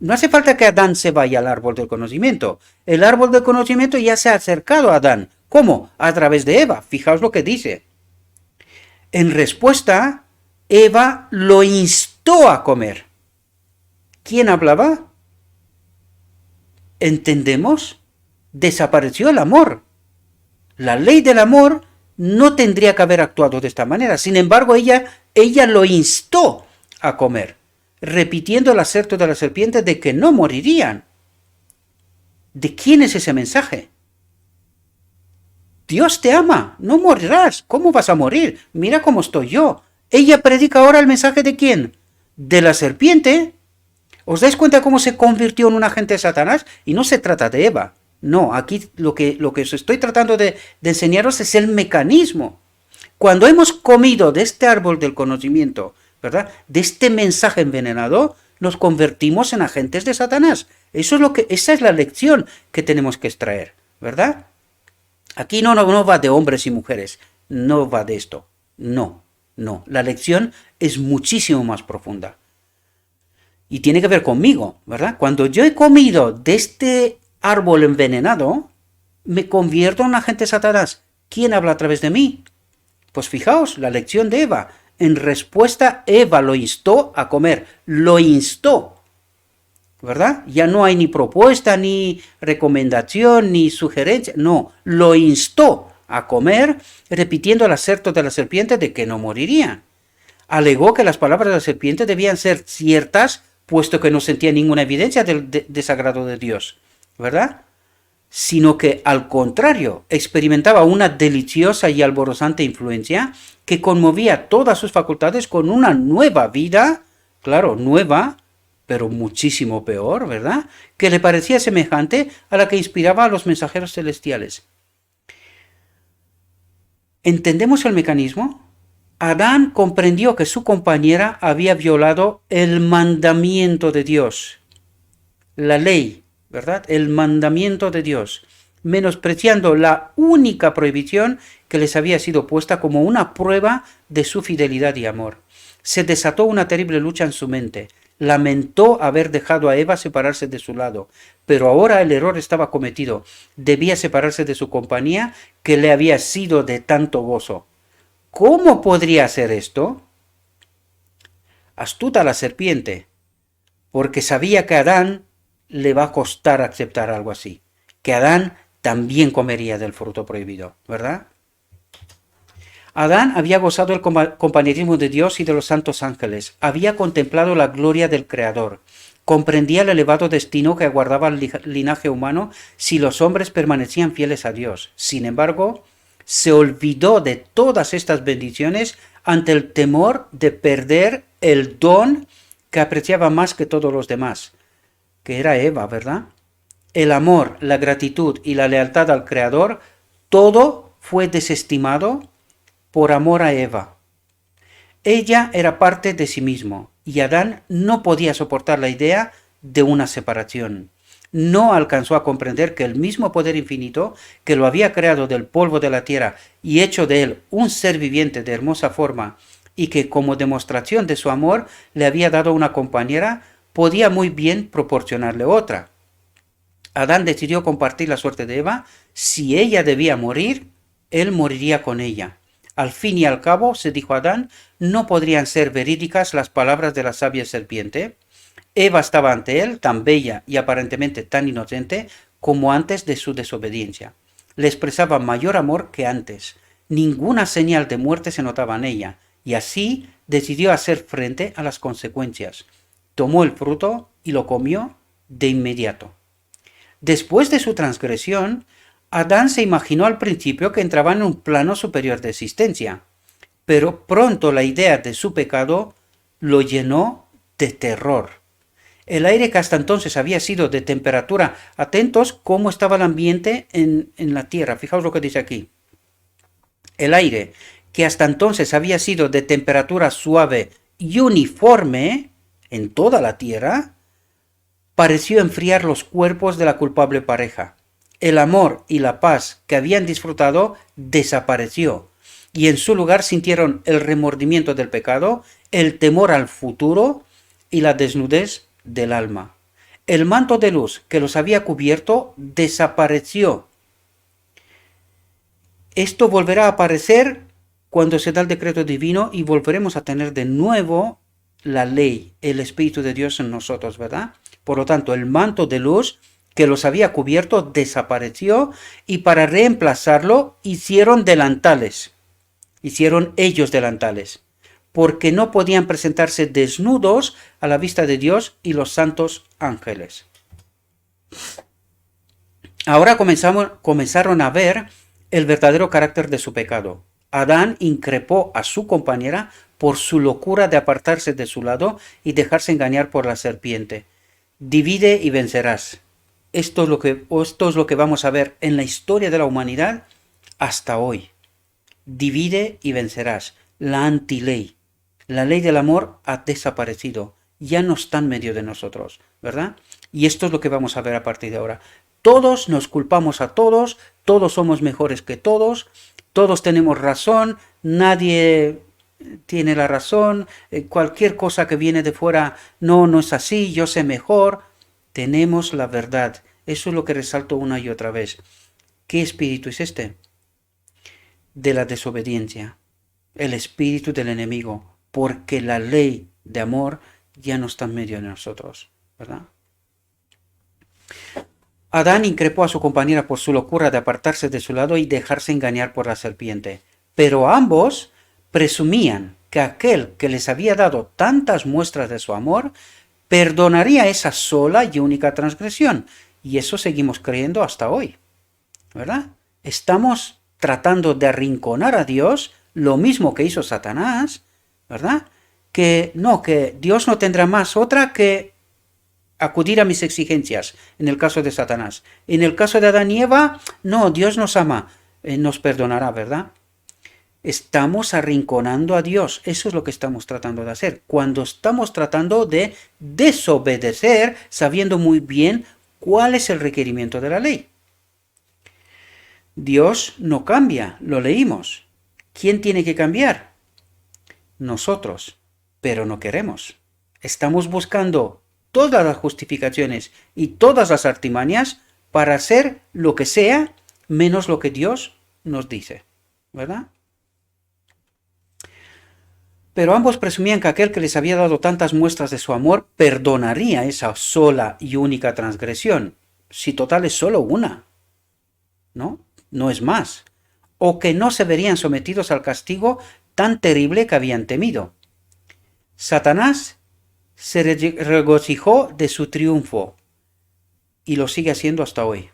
No hace falta que Adán se vaya al árbol del conocimiento. El árbol del conocimiento ya se ha acercado a Adán. ¿Cómo? A través de Eva. Fijaos lo que dice. En respuesta, Eva lo instó a comer. ¿Quién hablaba? ¿Entendemos? Desapareció el amor. La ley del amor no tendría que haber actuado de esta manera. Sin embargo, ella lo instó a comer, repitiendo el aserto de la serpiente de que no morirían. ¿De quién es ese mensaje? Dios te ama, no morirás. ¿Cómo vas a morir? Mira cómo estoy yo. Ella predica ahora el mensaje de quién? De la serpiente. ¿Os dais cuenta cómo se convirtió en un agente de Satanás? Y no se trata de Eva. No, aquí lo que os estoy tratando de enseñaros es el mecanismo. Cuando hemos comido de este árbol del conocimiento, ¿verdad? De este mensaje envenenado, nos convertimos en agentes de Satanás. Esa es la lección que tenemos que extraer, ¿verdad? Aquí no va de hombres y mujeres, no va de esto. No. La lección es muchísimo más profunda. Y tiene que ver conmigo, ¿verdad? Cuando yo he comido de este árbol envenenado, me convierto en un agente de Satanás. ¿Quién habla a través de mí? Pues fijaos, la lección de Eva. En respuesta, Eva lo instó a comer. Lo instó. ¿Verdad? Ya no hay ni propuesta, ni recomendación, ni sugerencia. No, lo instó a comer, repitiendo el aserto de la serpiente de que no moriría. Alegó que las palabras de la serpiente debían ser ciertas, puesto que no sentía ninguna evidencia del desagrado de Dios, ¿verdad? Sino que, al contrario, experimentaba una deliciosa y alborozante influencia que conmovía todas sus facultades con una nueva vida, claro, nueva, pero muchísimo peor, ¿verdad? Que le parecía semejante a la que inspiraba a los mensajeros celestiales. ¿Entendemos el mecanismo? Adán comprendió que su compañera había violado el mandamiento de Dios, la ley, ¿verdad? El mandamiento de Dios, menospreciando la única prohibición que les había sido puesta como una prueba de su fidelidad y amor. Se desató una terrible lucha en su mente. Lamentó haber dejado a Eva separarse de su lado, pero ahora el error estaba cometido. Debía separarse de su compañía, que le había sido de tanto gozo. ¿Cómo podría hacer esto? Astuta la serpiente, porque sabía que a Adán le va a costar aceptar algo así, que Adán también comería del fruto prohibido, ¿verdad? Adán había gozado el compañerismo de Dios y de los santos ángeles, había contemplado la gloria del Creador, comprendía el elevado destino que aguardaba al linaje humano si los hombres permanecían fieles a Dios. Sin embargo, se olvidó de todas estas bendiciones ante el temor de perder el don que apreciaba más que todos los demás, que era Eva, ¿verdad? El amor, la gratitud y la lealtad al Creador, todo fue desestimado por amor a Eva. Ella era parte de sí mismo y Adán no podía soportar la idea de una separación. No alcanzó a comprender que el mismo poder infinito que lo había creado del polvo de la tierra y hecho de él un ser viviente de hermosa forma y que como demostración de su amor le había dado una compañera, podía muy bien proporcionarle otra. Adán decidió compartir la suerte de Eva. Si ella debía morir, él moriría con ella. Al fin y al cabo, se dijo Adán, no podrían ser verídicas las palabras de la sabia serpiente. Eva estaba ante él, tan bella y aparentemente tan inocente como antes de su desobediencia. Le expresaba mayor amor que antes. Ninguna señal de muerte se notaba en ella, y así decidió hacer frente a las consecuencias. Tomó el fruto y lo comió de inmediato. Después de su transgresión, Adán se imaginó al principio que entraba en un plano superior de existencia, pero pronto la idea de su pecado lo llenó de terror. El aire que hasta entonces había sido de temperatura, atentos cómo estaba el ambiente en la tierra, fijaos lo que dice aquí. El aire que hasta entonces había sido de temperatura suave y uniforme, en toda la tierra, pareció enfriar los cuerpos de la culpable pareja. El amor y la paz que habían disfrutado desapareció, y en su lugar sintieron el remordimiento del pecado, el temor al futuro y la desnudez del alma. El manto de luz que los había cubierto desapareció. Esto volverá a aparecer cuando se da el decreto divino y volveremos a tener de nuevo la ley, el Espíritu de Dios en nosotros, ¿verdad? Por lo tanto, el manto de luz que los había cubierto desapareció y para reemplazarlo hicieron delantales. Hicieron ellos delantales, porque no podían presentarse desnudos a la vista de Dios y los santos ángeles. Ahora comenzaron a ver el verdadero carácter de su pecado. Adán increpó a su compañera por su locura de apartarse de su lado y dejarse engañar por la serpiente. Divide y vencerás. Esto es lo que vamos a ver en la historia de la humanidad hasta hoy. Divide y vencerás. La antiley. La ley del amor ha desaparecido. Ya no está en medio de nosotros, ¿verdad? Y esto es lo que vamos a ver a partir de ahora. Todos nos culpamos a todos, todos somos mejores que todos tenemos razón, nadie tiene la razón, cualquier cosa que viene de fuera, no es así, yo sé mejor. Tenemos la verdad. Eso es lo que resalto una y otra vez. ¿Qué espíritu es este? De la desobediencia, el espíritu del enemigo, porque la ley de amor ya no está en medio de nosotros, ¿verdad? Adán increpó a su compañera por su locura de apartarse de su lado y dejarse engañar por la serpiente, pero ambos presumían que aquel que les había dado tantas muestras de su amor perdonaría esa sola y única transgresión, y eso seguimos creyendo hasta hoy, ¿verdad? Estamos tratando de arrinconar a Dios, lo mismo que hizo Satanás, ¿verdad? Que Dios no tendrá más otra que acudir a mis exigencias, en el caso de Satanás. En el caso de Adán y Eva, no, Dios nos ama, nos perdonará, ¿verdad? Estamos arrinconando a Dios, eso es lo que estamos tratando de hacer, cuando estamos tratando de desobedecer, sabiendo muy bien cuál es el requerimiento de la ley. Dios no cambia, lo leímos. ¿Quién tiene que cambiar? Nosotros, pero no queremos. Estamos buscando todas las justificaciones y todas las artimañas para hacer lo que sea menos lo que Dios nos dice, ¿verdad? Pero ambos presumían que aquel que les había dado tantas muestras de su amor perdonaría esa sola y única transgresión, si total es solo una, ¿no? No es más, o que no se verían sometidos al castigo tan terrible que habían temido. Satanás se regocijó de su triunfo y lo sigue haciendo hasta hoy,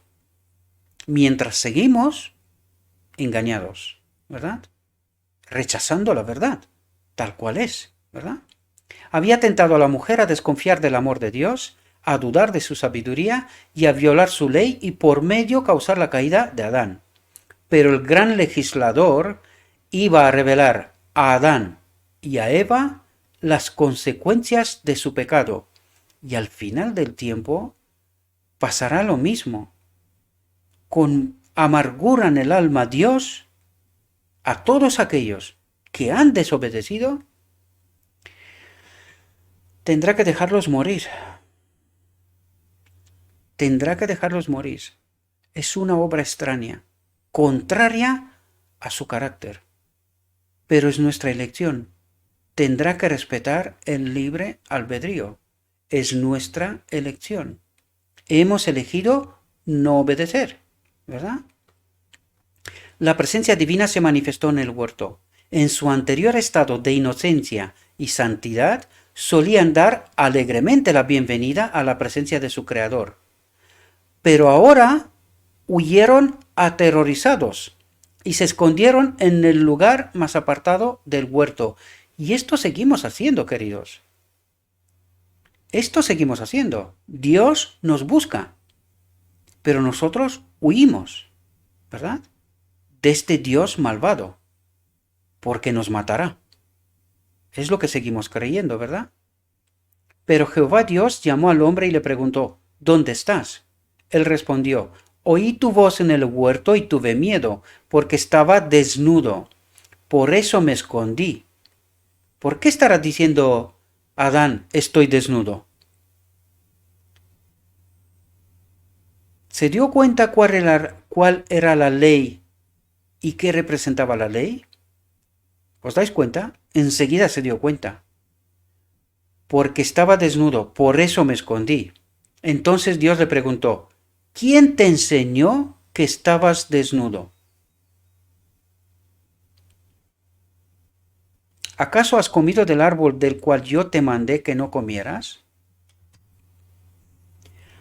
mientras seguimos engañados, ¿verdad? Rechazando la verdad, tal cual es, ¿verdad? Había tentado a la mujer a desconfiar del amor de Dios, a dudar de su sabiduría y a violar su ley y por medio causar la caída de Adán. Pero el gran legislador iba a revelar a Adán y a Eva las consecuencias de su pecado, y al final del tiempo pasará lo mismo. Con amargura en el alma Dios, a todos aquellos que han desobedecido, tendrá que dejarlos morir. Tendrá que dejarlos morir. Es una obra extraña, contraria a su carácter, pero es nuestra elección. Tendrá que respetar el libre albedrío. Es nuestra elección. Hemos elegido no obedecer, ¿verdad? La presencia divina se manifestó en el huerto. En su anterior estado de inocencia y santidad, solían dar alegremente la bienvenida a la presencia de su Creador. Pero ahora huyeron aterrorizados y se escondieron en el lugar más apartado del huerto. Y esto seguimos haciendo, queridos. Esto seguimos haciendo. Dios nos busca, pero nosotros huimos, ¿verdad? De este Dios malvado, porque nos matará. Es lo que seguimos creyendo, ¿verdad? Pero Jehová Dios llamó al hombre y le preguntó, ¿dónde estás? Él respondió, oí tu voz en el huerto y tuve miedo, porque estaba desnudo. Por eso me escondí. ¿Por qué estará diciendo Adán, estoy desnudo? ¿Se dio cuenta cuál era la ley y qué representaba la ley? ¿Os dais cuenta? Enseguida se dio cuenta. Porque estaba desnudo, por eso me escondí. Entonces Dios le preguntó, ¿quién te enseñó que estabas desnudo? ¿Acaso has comido del árbol del cual yo te mandé que no comieras?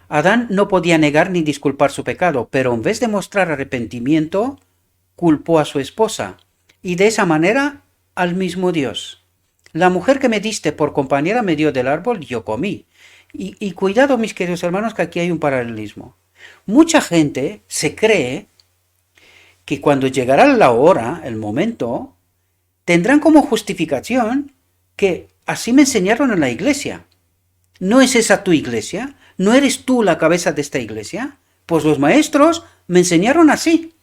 Adán no podía negar ni disculpar su pecado, pero en vez de mostrar arrepentimiento, culpó a su esposa, y de esa manera al mismo Dios. La mujer que me diste por compañera me dio del árbol y yo comí. Y cuidado, mis queridos hermanos, que aquí hay un paralelismo. Mucha gente se cree que cuando llegará la hora, el momento, tendrán como justificación que así me enseñaron en la iglesia. ¿No es esa tu iglesia? ¿No eres tú la cabeza de esta iglesia? Pues los maestros me enseñaron así.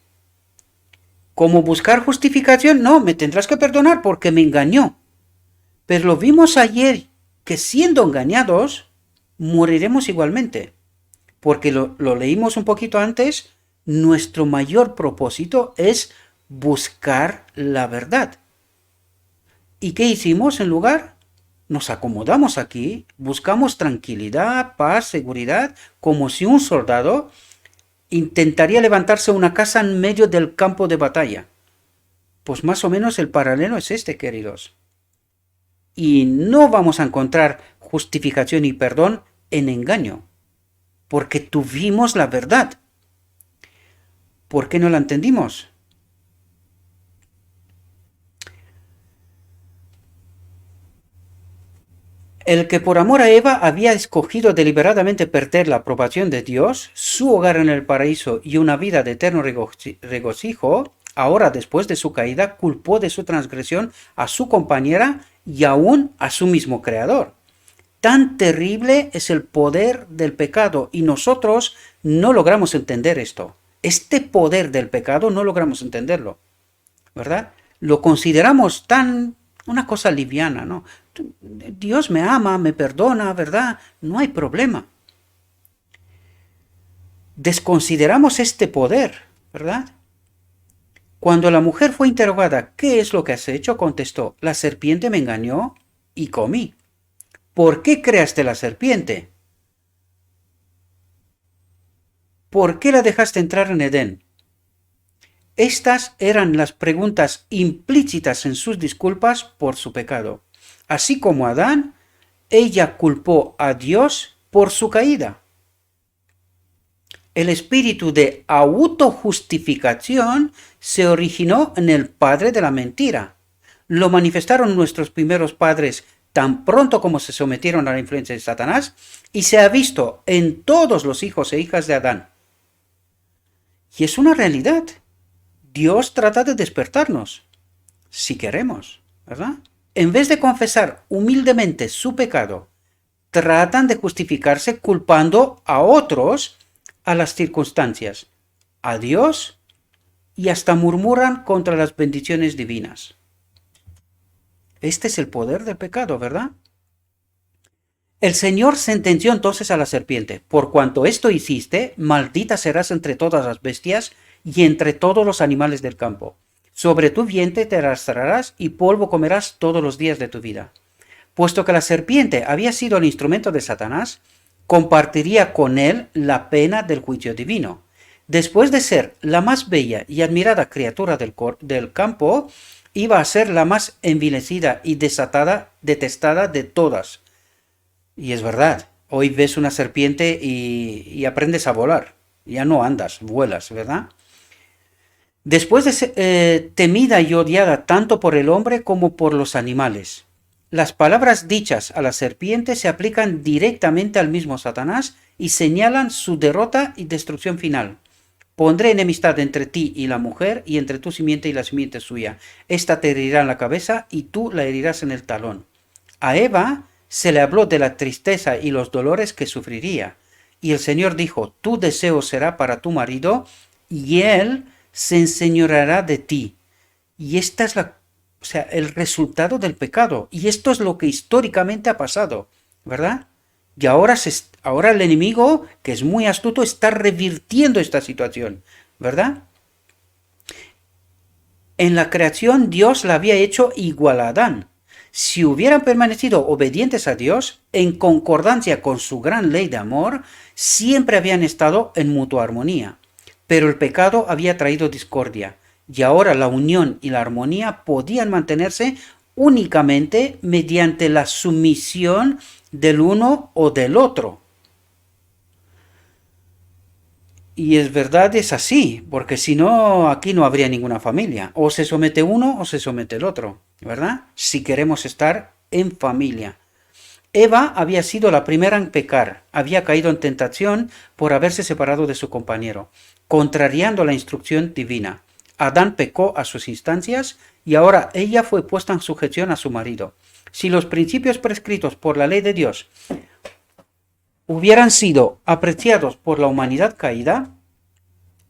¿Cómo buscar justificación? No, me tendrás que perdonar porque me engañó. Pero lo vimos ayer que siendo engañados, moriremos igualmente. Porque lo leímos un poquito antes, nuestro mayor propósito es buscar la verdad. ¿Y qué hicimos en lugar? Nos acomodamos aquí, buscamos tranquilidad, paz, seguridad, como si un soldado intentaría levantarse una casa en medio del campo de batalla. Pues más o menos el paralelo es este, queridos. Y no vamos a encontrar justificación y perdón en engaño, porque tuvimos la verdad. ¿Por qué no la entendimos? El que por amor a Eva había escogido deliberadamente perder la aprobación de Dios, su hogar en el paraíso y una vida de eterno regocijo, ahora después de su caída culpó de su transgresión a su compañera y aún a su mismo creador. Tan terrible es el poder del pecado y nosotros no logramos entender esto. Este poder del pecado no logramos entenderlo, ¿verdad? Lo consideramos tan una cosa liviana, ¿no? Dios me ama, me perdona, ¿verdad? No hay problema. Desconsideramos este poder, ¿verdad? Cuando la mujer fue interrogada, ¿qué es lo que has hecho? Contestó, la serpiente me engañó y comí. ¿Por qué creaste la serpiente? ¿Por qué la dejaste entrar en Edén? Estas eran las preguntas implícitas en sus disculpas por su pecado. Así como Adán, ella culpó a Dios por su caída. El espíritu de autojustificación se originó en el padre de la mentira. Lo manifestaron nuestros primeros padres tan pronto como se sometieron a la influencia de Satanás y se ha visto en todos los hijos e hijas de Adán. Y es una realidad. Dios trata de despertarnos, si queremos, ¿verdad? En vez de confesar humildemente su pecado, tratan de justificarse culpando a otros, a las circunstancias, a Dios y hasta murmuran contra las bendiciones divinas. Este es el poder del pecado, ¿verdad? El Señor sentenció entonces a la serpiente, por cuanto esto hiciste, maldita serás entre todas las bestias y entre todos los animales del campo. Sobre tu vientre te arrastrarás y polvo comerás todos los días de tu vida. Puesto que la serpiente había sido el instrumento de Satanás, compartiría con él la pena del juicio divino. Después de ser la más bella y admirada criatura del campo, iba a ser la más envilecida y detestada de todas. Y es verdad, hoy ves una serpiente y aprendes a volar. Ya no andas, vuelas, ¿verdad? Después de ser temida y odiada tanto por el hombre como por los animales. Las palabras dichas a la serpiente se aplican directamente al mismo Satanás y señalan su derrota y destrucción final. Pondré enemistad entre ti y la mujer y entre tu simiente y la simiente suya. Esta te herirá en la cabeza y tú la herirás en el talón. A Eva se le habló de la tristeza y los dolores que sufriría. Y el Señor dijo, tu deseo será para tu marido, y él se enseñoreará de ti. Y esta es el resultado del pecado. Y esto es lo que históricamente ha pasado, ¿verdad? Y ahora el enemigo, que es muy astuto, está revirtiendo esta situación, ¿verdad? En la creación Dios la había hecho igual a Adán. Si hubieran permanecido obedientes a Dios, en concordancia con su gran ley de amor, siempre habían estado en mutua armonía. Pero el pecado había traído discordia, y ahora la unión y la armonía podían mantenerse únicamente mediante la sumisión del uno o del otro. Y es verdad, es así, porque si no, aquí no habría ninguna familia. O se somete uno o se somete el otro, ¿verdad? Si queremos estar en familia. Eva había sido la primera en pecar, había caído en tentación por haberse separado de su compañero, contrariando la instrucción divina. Adán pecó a sus instancias y ahora ella fue puesta en sujeción a su marido. Si los principios prescritos por la ley de Dios hubieran sido apreciados por la humanidad caída,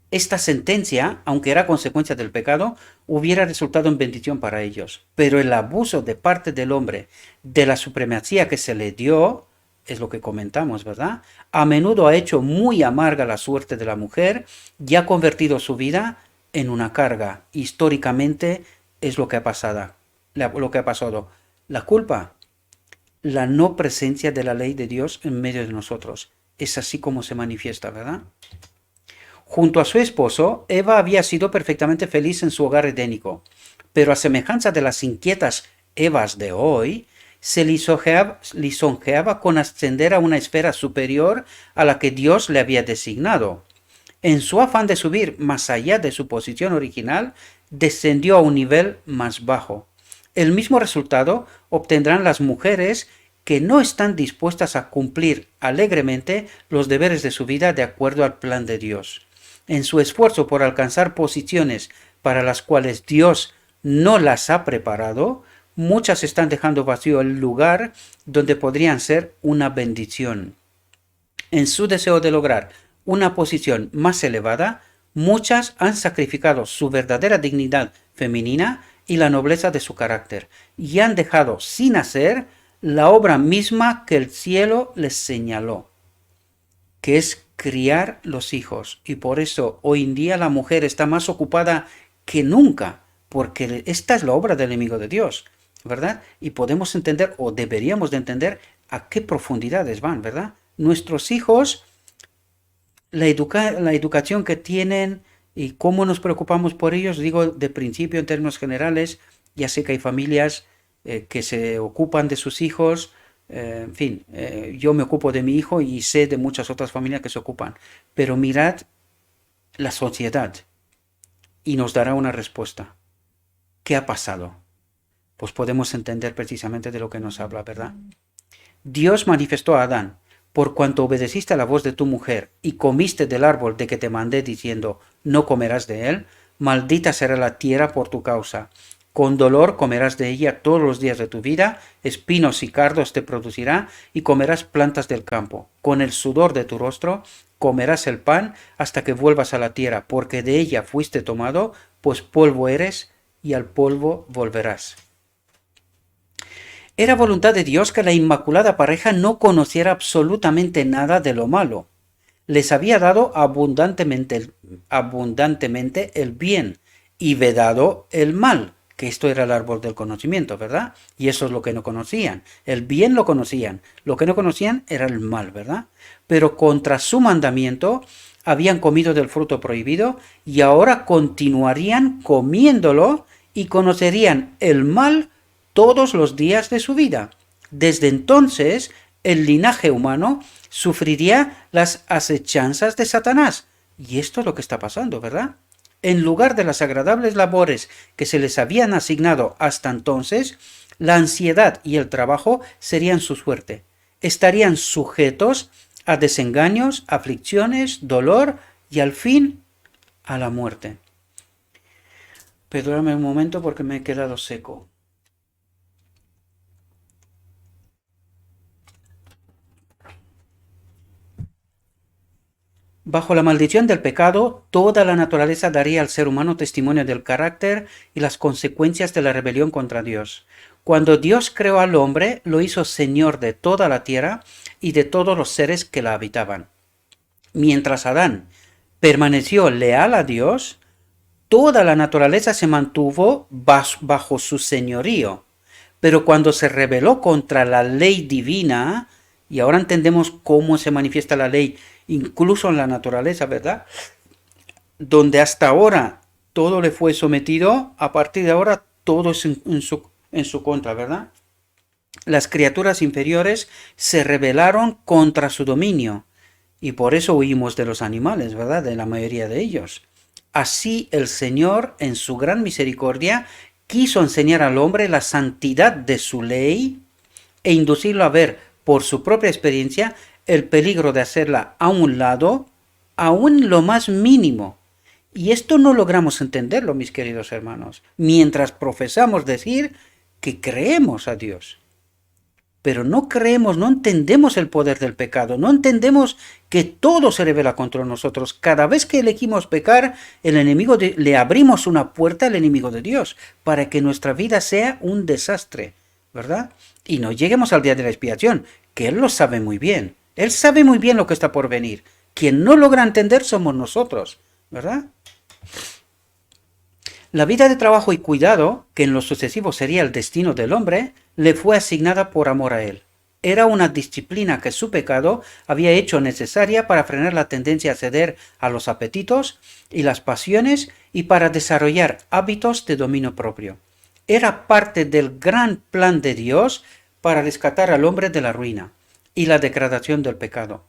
esta sentencia, aunque era consecuencia del pecado, hubiera resultado en bendición para ellos. Pero el abuso de parte del hombre de la supremacía que se le dio, es lo que comentamos, ¿verdad? A menudo ha hecho muy amarga la suerte de la mujer y ha convertido su vida en una carga. Históricamente es lo que ha pasado. La culpa, la no presencia de la ley de Dios en medio de nosotros. Es así como se manifiesta, ¿verdad? Junto a su esposo, Eva había sido perfectamente feliz en su hogar edénico, pero a semejanza de las inquietas Evas de hoy, se lisonjeaba con ascender a una esfera superior a la que Dios le había designado. En su afán de subir más allá de su posición original, descendió a un nivel más bajo. El mismo resultado obtendrán las mujeres que no están dispuestas a cumplir alegremente los deberes de su vida de acuerdo al plan de Dios. En su esfuerzo por alcanzar posiciones para las cuales Dios no las ha preparado, muchas están dejando vacío el lugar donde podrían ser una bendición. En su deseo de lograr una posición más elevada, muchas han sacrificado su verdadera dignidad femenina y la nobleza de su carácter, y han dejado sin hacer la obra misma que el cielo les señaló, que es criar los hijos. Y por eso hoy en día la mujer está más ocupada que nunca, porque esta es la obra del enemigo de Dios, ¿verdad? Y podemos entender, o deberíamos de entender, a qué profundidades van, ¿verdad? Nuestros hijos, la educación que tienen y cómo nos preocupamos por ellos, digo de principio en términos generales, ya sé que hay familias que se ocupan de sus hijos, en fin, yo me ocupo de mi hijo y sé de muchas otras familias que se ocupan, pero mirad la sociedad y nos dará una respuesta. ¿Qué ha pasado? Pues podemos entender precisamente de lo que nos habla, ¿verdad? Dios manifestó a Adán: por cuanto obedeciste a la voz de tu mujer y comiste del árbol de que te mandé diciendo, no comerás de él, maldita será la tierra por tu causa. Con dolor comerás de ella todos los días de tu vida, espinos y cardos te producirá, y comerás plantas del campo. Con el sudor de tu rostro comerás el pan hasta que vuelvas a la tierra, porque de ella fuiste tomado, pues polvo eres, y al polvo volverás. Era voluntad de Dios que la inmaculada pareja no conociera absolutamente nada de lo malo. Les había dado abundantemente el bien y vedado el mal, que esto era el árbol del conocimiento, ¿verdad? Y eso es lo que no conocían. El bien lo conocían, lo que no conocían era el mal, ¿verdad? Pero contra su mandamiento habían comido del fruto prohibido y ahora continuarían comiéndolo y conocerían el mal todos los días de su vida. Desde entonces, el linaje humano sufriría las acechanzas de Satanás. Y esto es lo que está pasando, ¿verdad? En lugar de las agradables labores que se les habían asignado hasta entonces, la ansiedad y el trabajo serían su suerte. Estarían sujetos a desengaños, aflicciones, dolor y al fin a la muerte. Perdóname un momento porque me he quedado seco. Bajo la maldición del pecado, toda la naturaleza daría al ser humano testimonio del carácter y las consecuencias de la rebelión contra Dios. Cuando Dios creó al hombre, lo hizo señor de toda la tierra y de todos los seres que la habitaban. Mientras Adán permaneció leal a Dios, toda la naturaleza se mantuvo bajo su señorío. Pero cuando se rebeló contra la ley divina, y ahora entendemos cómo se manifiesta la ley incluso en la naturaleza, ¿verdad? Donde hasta ahora todo le fue sometido, a partir de ahora todo es en su contra, ¿verdad? Las criaturas inferiores se rebelaron contra su dominio y por eso huimos de los animales, ¿verdad? De la mayoría de ellos. Así el Señor, en su gran misericordia, quiso enseñar al hombre la santidad de su ley e inducirlo a ver por su propia experiencia el peligro de hacerla a un lado, aún lo más mínimo. Y esto no logramos entenderlo, mis queridos hermanos, mientras profesamos decir que creemos a Dios. Pero no creemos, no entendemos el poder del pecado, no entendemos que todo se revela contra nosotros. Cada vez que elegimos pecar, le abrimos una puerta al enemigo de Dios para que nuestra vida sea un desastre, ¿verdad? Y no lleguemos al día de la expiación, que Él lo sabe muy bien. Él sabe muy bien lo que está por venir. Quien no logra entender somos nosotros, ¿verdad? La vida de trabajo y cuidado, que en lo sucesivo sería el destino del hombre, le fue asignada por amor a él. Era una disciplina que su pecado había hecho necesaria para frenar la tendencia a ceder a los apetitos y las pasiones y para desarrollar hábitos de dominio propio. Era parte del gran plan de Dios para rescatar al hombre de la ruina y la degradación del pecado.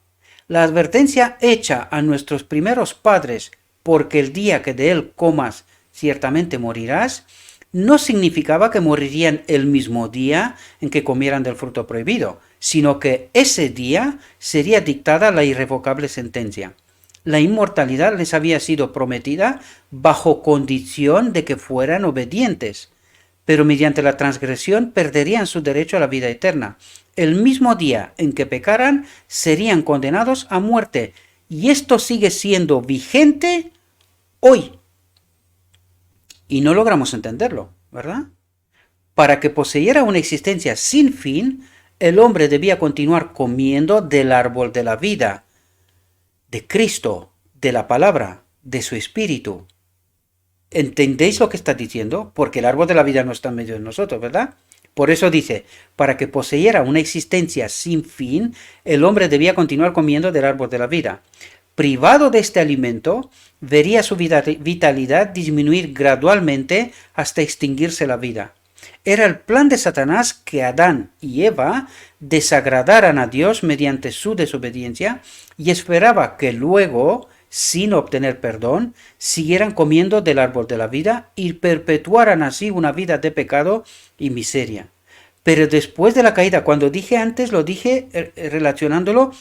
La advertencia hecha a nuestros primeros padres, porque el día que de él comas ciertamente morirás, no significaba que morirían el mismo día en que comieran del fruto prohibido, sino que ese día sería dictada la irrevocable sentencia. La inmortalidad les había sido prometida bajo condición de que fueran obedientes, pero mediante la transgresión perderían su derecho a la vida eterna. El mismo día en que pecaran serían condenados a muerte, y esto sigue siendo vigente hoy. Y no logramos entenderlo, ¿verdad? Para que poseyera una existencia sin fin, el hombre debía continuar comiendo del árbol de la vida, de Cristo, de la palabra, de su espíritu. ¿Entendéis lo que está diciendo? Porque el árbol de la vida no está en medio de nosotros, ¿verdad? Por eso dice, para que poseyera una existencia sin fin, el hombre debía continuar comiendo del árbol de la vida. Privado de este alimento, vería su vitalidad disminuir gradualmente hasta extinguirse la vida. Era el plan de Satanás que Adán y Eva desagradaran a Dios mediante su desobediencia y esperaba que luego, sin obtener perdón, siguieran comiendo del árbol de la vida y perpetuaran así una vida de pecado y miseria. Pero después de la caída, cuando dije antes, lo dije relacionándolo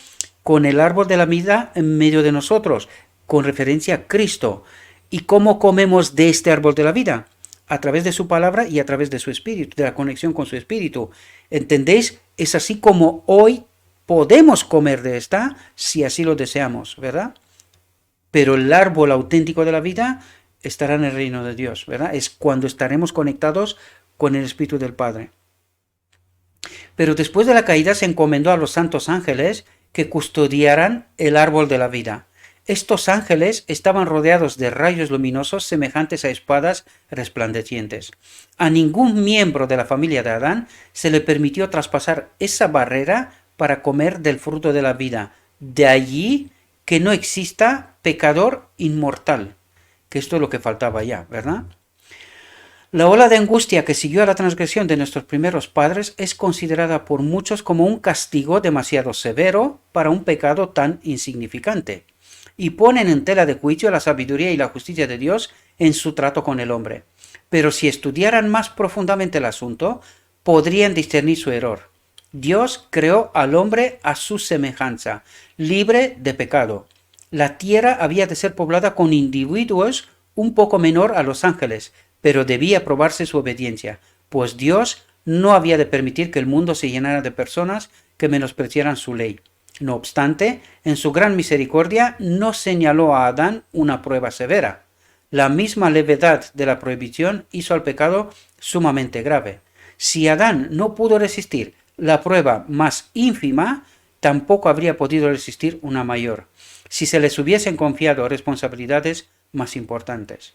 con el árbol de la vida en medio de nosotros, con referencia a Cristo. ¿Y cómo comemos de este árbol de la vida? A través de su palabra y a través de su espíritu, de la conexión con su espíritu. ¿Entendéis? Es así como hoy podemos comer de esta, si así lo deseamos, ¿verdad? Pero el árbol auténtico de la vida estará en el reino de Dios, ¿verdad? Es cuando estaremos conectados con el Espíritu del Padre. Pero después de la caída se encomendó a los santos ángeles que custodiaran el árbol de la vida. Estos ángeles estaban rodeados de rayos luminosos semejantes a espadas resplandecientes. A ningún miembro de la familia de Adán se le permitió traspasar esa barrera para comer del fruto de la vida. De allí que no exista pecador inmortal, que esto es lo que faltaba ya, ¿verdad? La ola de angustia que siguió a la transgresión de nuestros primeros padres es considerada por muchos como un castigo demasiado severo para un pecado tan insignificante, y ponen en tela de juicio la sabiduría y la justicia de Dios en su trato con el hombre. Pero si estudiaran más profundamente el asunto, podrían discernir su error. Dios creó al hombre a su semejanza, libre de pecado. La tierra había de ser poblada con individuos un poco menor a los ángeles, pero debía probarse su obediencia, pues Dios no había de permitir que el mundo se llenara de personas que menospreciaran su ley. No obstante, en su gran misericordia no señaló a Adán una prueba severa. La misma levedad de la prohibición hizo al pecado sumamente grave. Si Adán no pudo resistir la prueba más ínfima, tampoco habría podido resistir una mayor, si se les hubiesen confiado responsabilidades más importantes.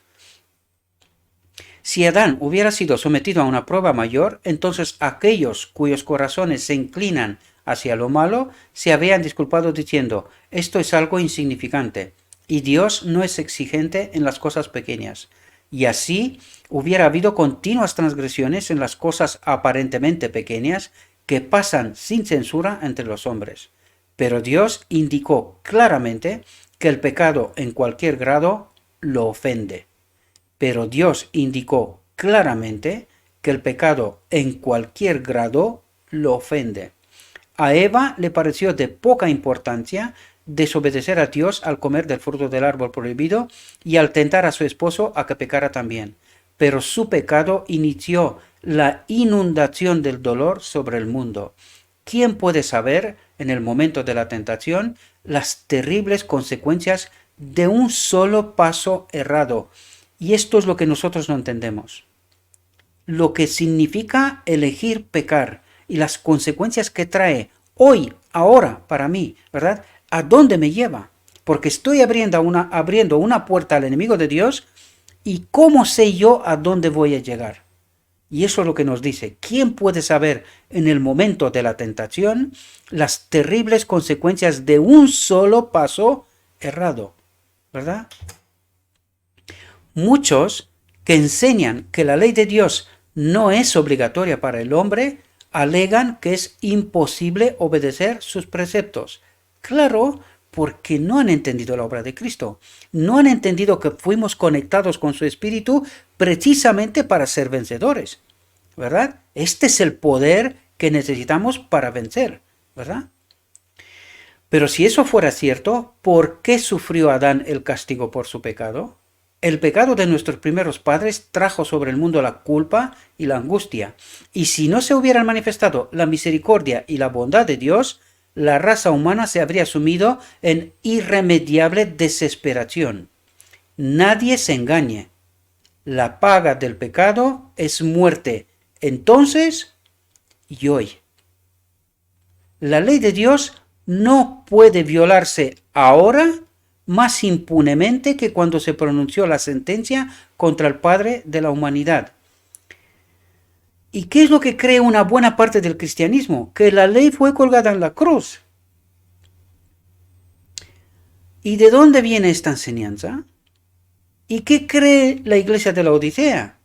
Si Adán hubiera sido sometido a una prueba mayor, entonces aquellos cuyos corazones se inclinan hacia lo malo se habrían disculpado diciendo: esto es algo insignificante, y Dios no es exigente en las cosas pequeñas. Y así hubiera habido continuas transgresiones en las cosas aparentemente pequeñas que pasan sin censura entre los hombres. Pero Dios indicó claramente que el pecado en cualquier grado lo ofende. Pero Dios indicó claramente que el pecado en cualquier grado lo ofende. A Eva le pareció de poca importancia desobedecer a Dios al comer del fruto del árbol prohibido y al tentar a su esposo a que pecara también. Pero su pecado inició la inundación del dolor sobre el mundo. ¿Quién puede saber, en el momento de la tentación, las terribles consecuencias de un solo paso errado? Y esto es lo que nosotros no entendemos. Lo que significa elegir pecar y las consecuencias que trae hoy, ahora, para mí, ¿verdad? ¿A dónde me lleva? Porque estoy abriendo una puerta al enemigo de Dios, y ¿cómo sé yo a dónde voy a llegar? Y eso es lo que nos dice. ¿Quién puede saber en el momento de la tentación las terribles consecuencias de un solo paso errado? ¿Verdad? Muchos que enseñan que la ley de Dios no es obligatoria para el hombre, alegan que es imposible obedecer sus preceptos. Claro, porque no han entendido la obra de Cristo. No han entendido que fuimos conectados con su Espíritu precisamente para ser vencedores, ¿verdad? Este es el poder que necesitamos para vencer, ¿verdad? Pero si eso fuera cierto, ¿por qué sufrió Adán el castigo por su pecado? El pecado de nuestros primeros padres trajo sobre el mundo la culpa y la angustia. Y si no se hubieran manifestado la misericordia y la bondad de Dios, la raza humana se habría sumido en irremediable desesperación. Nadie se engañe. La paga del pecado es muerte, entonces y hoy. La ley de Dios no puede violarse ahora más impunemente que cuando se pronunció la sentencia contra el Padre de la humanidad. ¿Y qué es lo que cree una buena parte del cristianismo? Que la ley fue colgada en la cruz. ¿Y de dónde viene esta enseñanza? ¿Y qué cree la iglesia de la Odisea?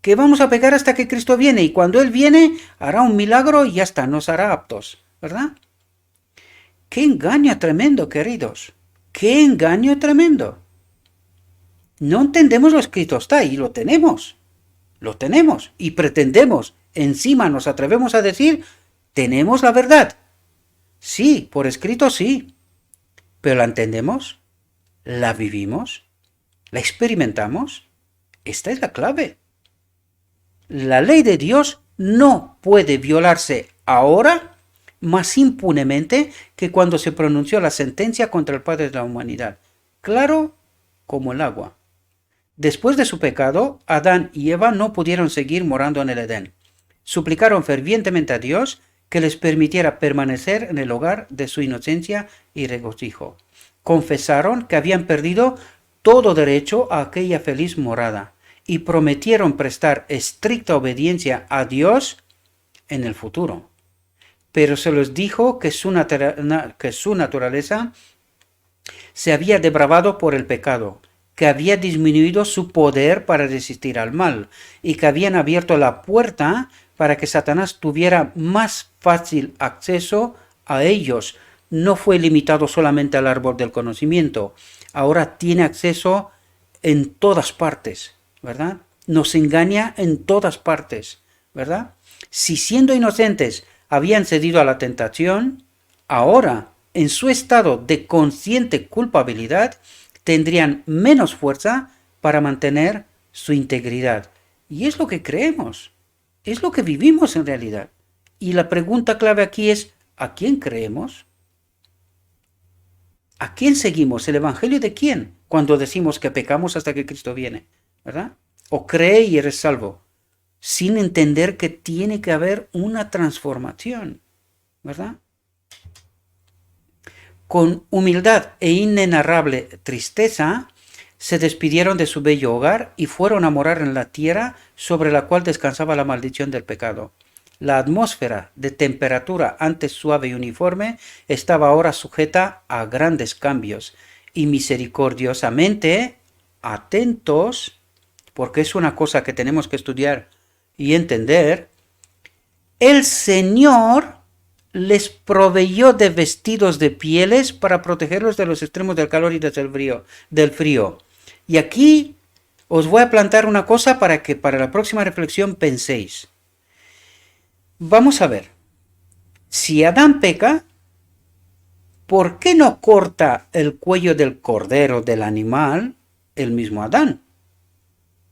Que vamos a pecar hasta que Cristo viene, y cuando Él viene hará un milagro y ya está, nos hará aptos, ¿verdad? ¡Qué engaño tremendo, queridos! ¡Qué engaño tremendo! No entendemos lo escrito está, y lo tenemos, y pretendemos, encima nos atrevemos a decir, tenemos la verdad. Sí, por escrito sí, pero ¿la entendemos? ¿La vivimos? ¿La experimentamos? Esta es la clave. La ley de Dios no puede violarse ahora más impunemente que cuando se pronunció la sentencia contra el Padre de la humanidad. Claro como el agua. Después de su pecado, Adán y Eva no pudieron seguir morando en el Edén. Suplicaron fervientemente a Dios que les permitiera permanecer en el hogar de su inocencia y regocijo. Confesaron que habían perdido todo derecho a aquella feliz morada y prometieron prestar estricta obediencia a Dios en el futuro. Pero se les dijo que su naturaleza se había depravado por el pecado, que había disminuido su poder para resistir al mal, y que habían abierto la puerta para que Satanás tuviera más fácil acceso a ellos. No fue limitado solamente al árbol del conocimiento, ahora tiene acceso en todas partes, ¿verdad? Nos engaña en todas partes, ¿verdad? Si siendo inocentes habían cedido a la tentación, ahora, en su estado de consciente culpabilidad, tendrían menos fuerza para mantener su integridad. Y es lo que creemos, es lo que vivimos en realidad. Y la pregunta clave aquí es, ¿a quién creemos? ¿A quién seguimos? ¿El evangelio de quién? Cuando decimos que pecamos hasta que Cristo viene, ¿verdad? O cree y eres salvo, sin entender que tiene que haber una transformación, ¿verdad? Con humildad e inenarrable tristeza, se despidieron de su bello hogar y fueron a morar en la tierra sobre la cual descansaba la maldición del pecado. La atmósfera, de temperatura antes suave y uniforme, estaba ahora sujeta a grandes cambios, y misericordiosamente atentos, porque es una cosa que tenemos que estudiar y entender, el Señor les proveyó de vestidos de pieles para protegerlos de los extremos del calor y del frío. Y aquí os voy a plantar una cosa para que para la próxima reflexión penséis. Vamos a ver, si Adán peca, ¿por qué no corta el cuello del cordero del animal el mismo Adán?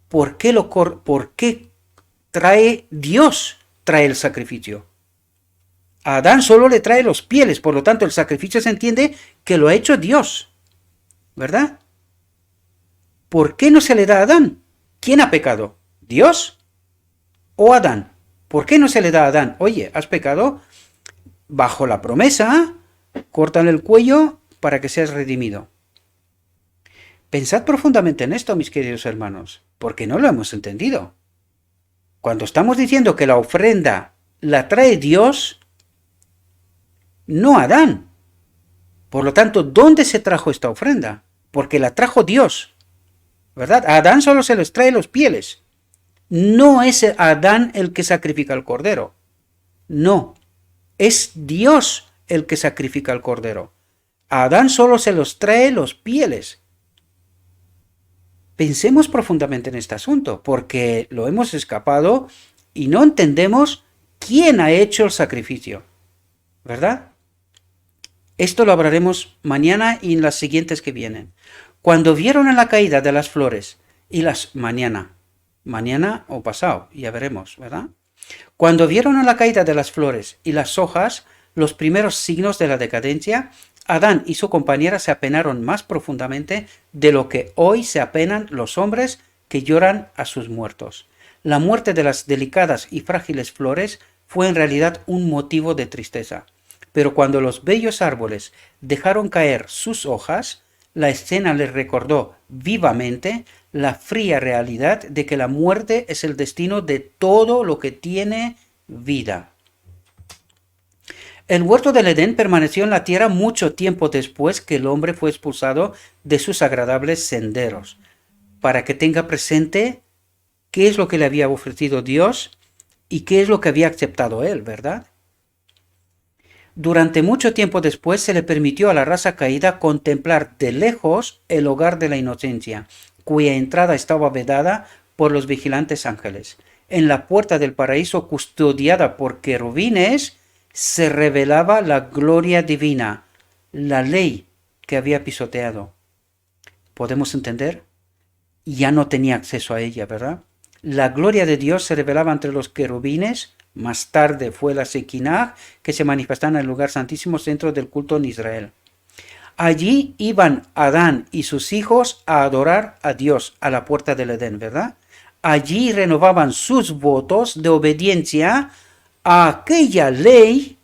¿Por qué trae Dios trae el sacrificio? A Adán solo le trae los pieles, por lo tanto el sacrificio se entiende que lo ha hecho Dios, ¿verdad? ¿Por qué no se le da a Adán? ¿Quién ha pecado? ¿Dios o Adán? ¿Por qué no se le da a Adán? Oye, has pecado, bajo la promesa, córtale el cuello para que seas redimido. Pensad profundamente en esto, mis queridos hermanos, porque no lo hemos entendido. Cuando estamos diciendo que la ofrenda la trae Dios, no Adán. Por lo tanto, ¿dónde se trajo esta ofrenda? Porque la trajo Dios, ¿verdad? A Adán solo se les trae los pieles. No es Adán el que sacrifica el cordero. No, es Dios el que sacrifica el cordero. A Adán solo se los trae los pieles. Pensemos profundamente en este asunto, porque lo hemos escapado y no entendemos quién ha hecho el sacrificio, ¿verdad? Esto lo hablaremos mañana y en las siguientes que vienen. Cuando vieron en la caída de las flores y las mañana o pasado, ya veremos, ¿verdad? Cuando vieron en la caída de las flores y las hojas los primeros signos de la decadencia, Adán y su compañera se apenaron más profundamente de lo que hoy se apenan los hombres que lloran a sus muertos. La muerte de las delicadas y frágiles flores fue en realidad un motivo de tristeza. Pero cuando los bellos árboles dejaron caer sus hojas, la escena les recordó vivamente la fría realidad de que la muerte es el destino de todo lo que tiene vida. El huerto del Edén permaneció en la tierra mucho tiempo después que el hombre fue expulsado de sus agradables senderos, para que tenga presente qué es lo que le había ofrecido Dios y qué es lo que había aceptado él, ¿verdad? Durante mucho tiempo después se le permitió a la raza caída contemplar de lejos el hogar de la inocencia, cuya entrada estaba vedada por los vigilantes ángeles. En la puerta del paraíso, custodiada por querubines, se revelaba la gloria divina, la ley que había pisoteado. ¿Podemos entender? Ya no tenía acceso a ella, ¿verdad? La gloria de Dios se revelaba entre los querubines. Más tarde fue la Shekinah que se manifestaba en el lugar santísimo centro del culto en Israel. Allí iban Adán y sus hijos a adorar a Dios a la puerta del Edén, ¿verdad? Allí renovaban sus votos de obediencia a aquella ley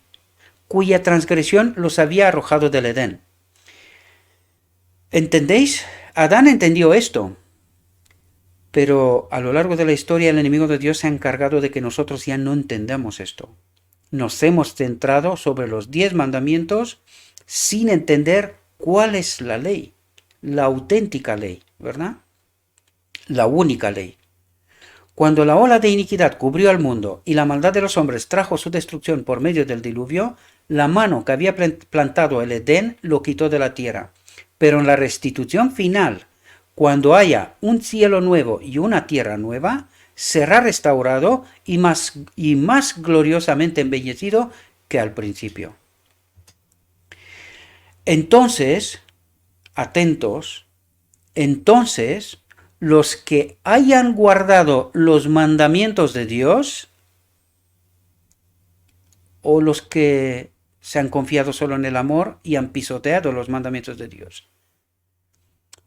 cuya transgresión los había arrojado del Edén. ¿Entendéis? Adán entendió esto. Pero a lo largo de la historia el enemigo de Dios se ha encargado de que nosotros ya no entendamos esto. Nos hemos centrado sobre los 10 mandamientos sin entender cuál es la ley, la auténtica ley, ¿verdad? La única ley. Cuando la ola de iniquidad cubrió al mundo y la maldad de los hombres trajo su destrucción por medio del diluvio, la mano que había plantado el Edén lo quitó de la tierra. Pero en la restitución final, cuando haya un cielo nuevo y una tierra nueva, será restaurado y más gloriosamente embellecido que al principio. Entonces, atentos, entonces los que hayan guardado los mandamientos de Dios, o los que se han confiado solo en el amor y han pisoteado los mandamientos de Dios.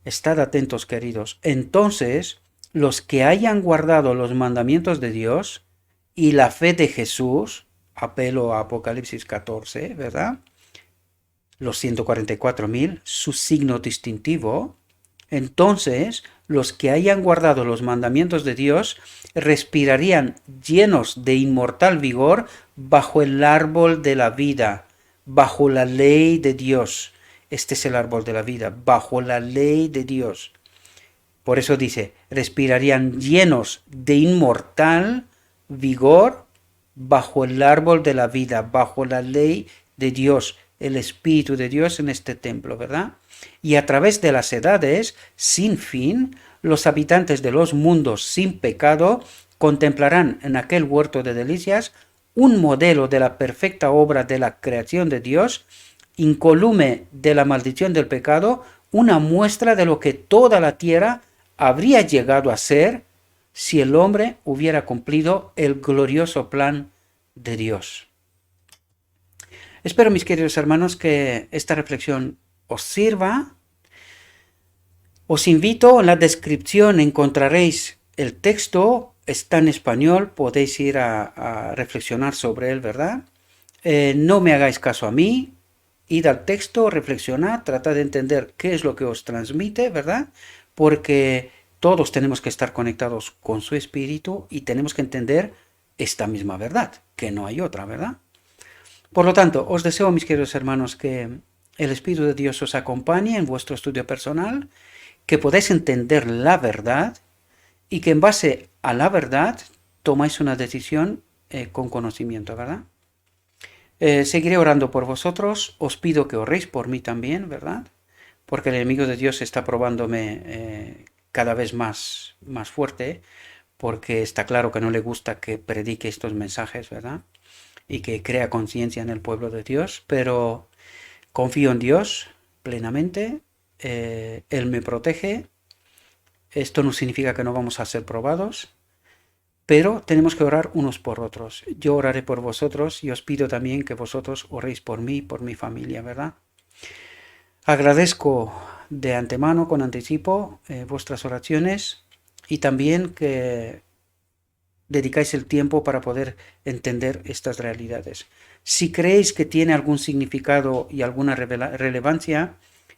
Estad atentos, queridos. Entonces, los que hayan guardado los mandamientos de Dios y la fe de Jesús, apelo a Apocalipsis 14, ¿verdad? Los 144.000, su signo distintivo. Entonces, los que hayan guardado los mandamientos de Dios respirarían llenos de inmortal vigor bajo el árbol de la vida, bajo la ley de Dios. Este es el árbol de la vida, bajo la ley de Dios. Por eso dice, respirarían llenos de inmortal vigor bajo el árbol de la vida, bajo la ley de Dios, el Espíritu de Dios en este templo, ¿verdad? Y a través de las edades, sin fin, los habitantes de los mundos sin pecado contemplarán en aquel huerto de delicias un modelo de la perfecta obra de la creación de Dios, incolume de la maldición del pecado, una muestra de lo que toda la tierra habría llegado a ser si el hombre hubiera cumplido el glorioso plan de Dios. Espero, mis queridos hermanos, que esta reflexión os sirva. Os invito, en la descripción encontraréis el texto, está en español, podéis ir a reflexionar sobre él, ¿verdad? No me hagáis caso a mí, id al texto, reflexionad, tratad de entender qué es lo que os transmite, ¿verdad? Porque todos tenemos que estar conectados con su espíritu y tenemos que entender esta misma verdad, que no hay otra, ¿verdad? Por lo tanto, os deseo, mis queridos hermanos, que el Espíritu de Dios os acompañe en vuestro estudio personal, que podáis entender la verdad y que en base a la verdad tomáis una decisión con conocimiento, ¿verdad? Seguiré orando por vosotros, os pido que oréis por mí también, ¿verdad? Porque el enemigo de Dios está probándome cada vez más fuerte, porque está claro que no le gusta que predique estos mensajes, ¿verdad? Y que crea conciencia en el pueblo de Dios, pero confío en Dios plenamente, Él me protege. Esto no significa que no vamos a ser probados, pero tenemos que orar unos por otros. Yo oraré por vosotros y os pido también que vosotros oréis por mí, por mi familia, ¿verdad? Agradezco de antemano, con anticipo, vuestras oraciones y también que dedicáis el tiempo para poder entender estas realidades. Si creéis que tiene algún significado y alguna relevancia,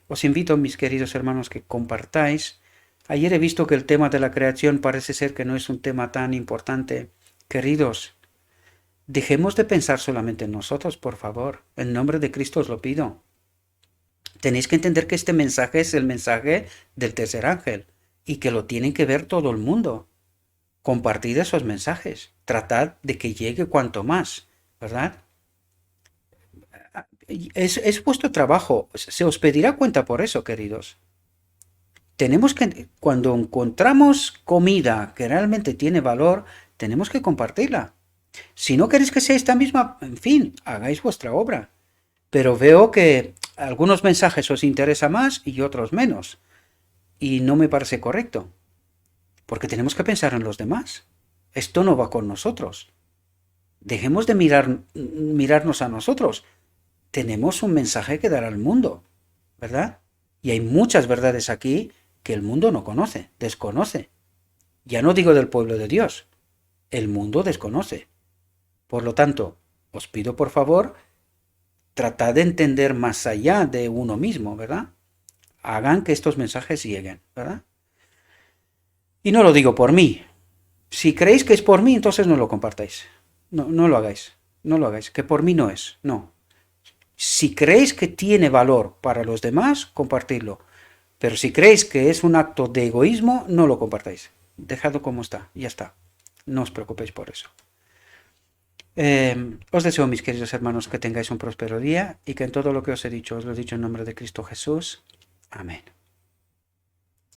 os invito, mis queridos hermanos, que compartáis. Ayer he visto que el tema de la creación parece ser que no es un tema tan importante. Queridos, dejemos de pensar solamente en nosotros, por favor. En nombre de Cristo os lo pido. Tenéis que entender que este mensaje es el mensaje del tercer ángel y que lo tienen que ver todo el mundo. Compartid esos mensajes, tratad de que llegue cuanto más, ¿verdad? Es vuestro trabajo, se os pedirá cuenta por eso, queridos. Tenemos que, cuando encontramos comida que realmente tiene valor, tenemos que compartirla. Si no queréis que sea esta misma, en fin, hagáis vuestra obra. Pero veo que algunos mensajes os interesa más y otros menos. Y no me parece correcto. Porque tenemos que pensar en los demás. Esto no va con nosotros. Dejemos de mirarnos a nosotros. Tenemos un mensaje que dar al mundo, ¿verdad? Y hay muchas verdades aquí que el mundo no conoce, desconoce. Ya no digo del pueblo de Dios. El mundo desconoce. Por lo tanto, os pido por favor, tratad de entender más allá de uno mismo, ¿verdad? Hagan que estos mensajes lleguen, ¿verdad? Y no lo digo por mí. Si creéis que es por mí, entonces no lo compartáis. No lo hagáis. No lo hagáis. Que por mí no es. No. Si creéis que tiene valor para los demás, compartidlo. Pero si creéis que es un acto de egoísmo, no lo compartáis. Dejadlo como está. Ya está. No os preocupéis por eso. Os deseo, mis queridos hermanos, que tengáis un próspero día y que en todo lo que os he dicho, os lo he dicho en nombre de Cristo Jesús. Amén.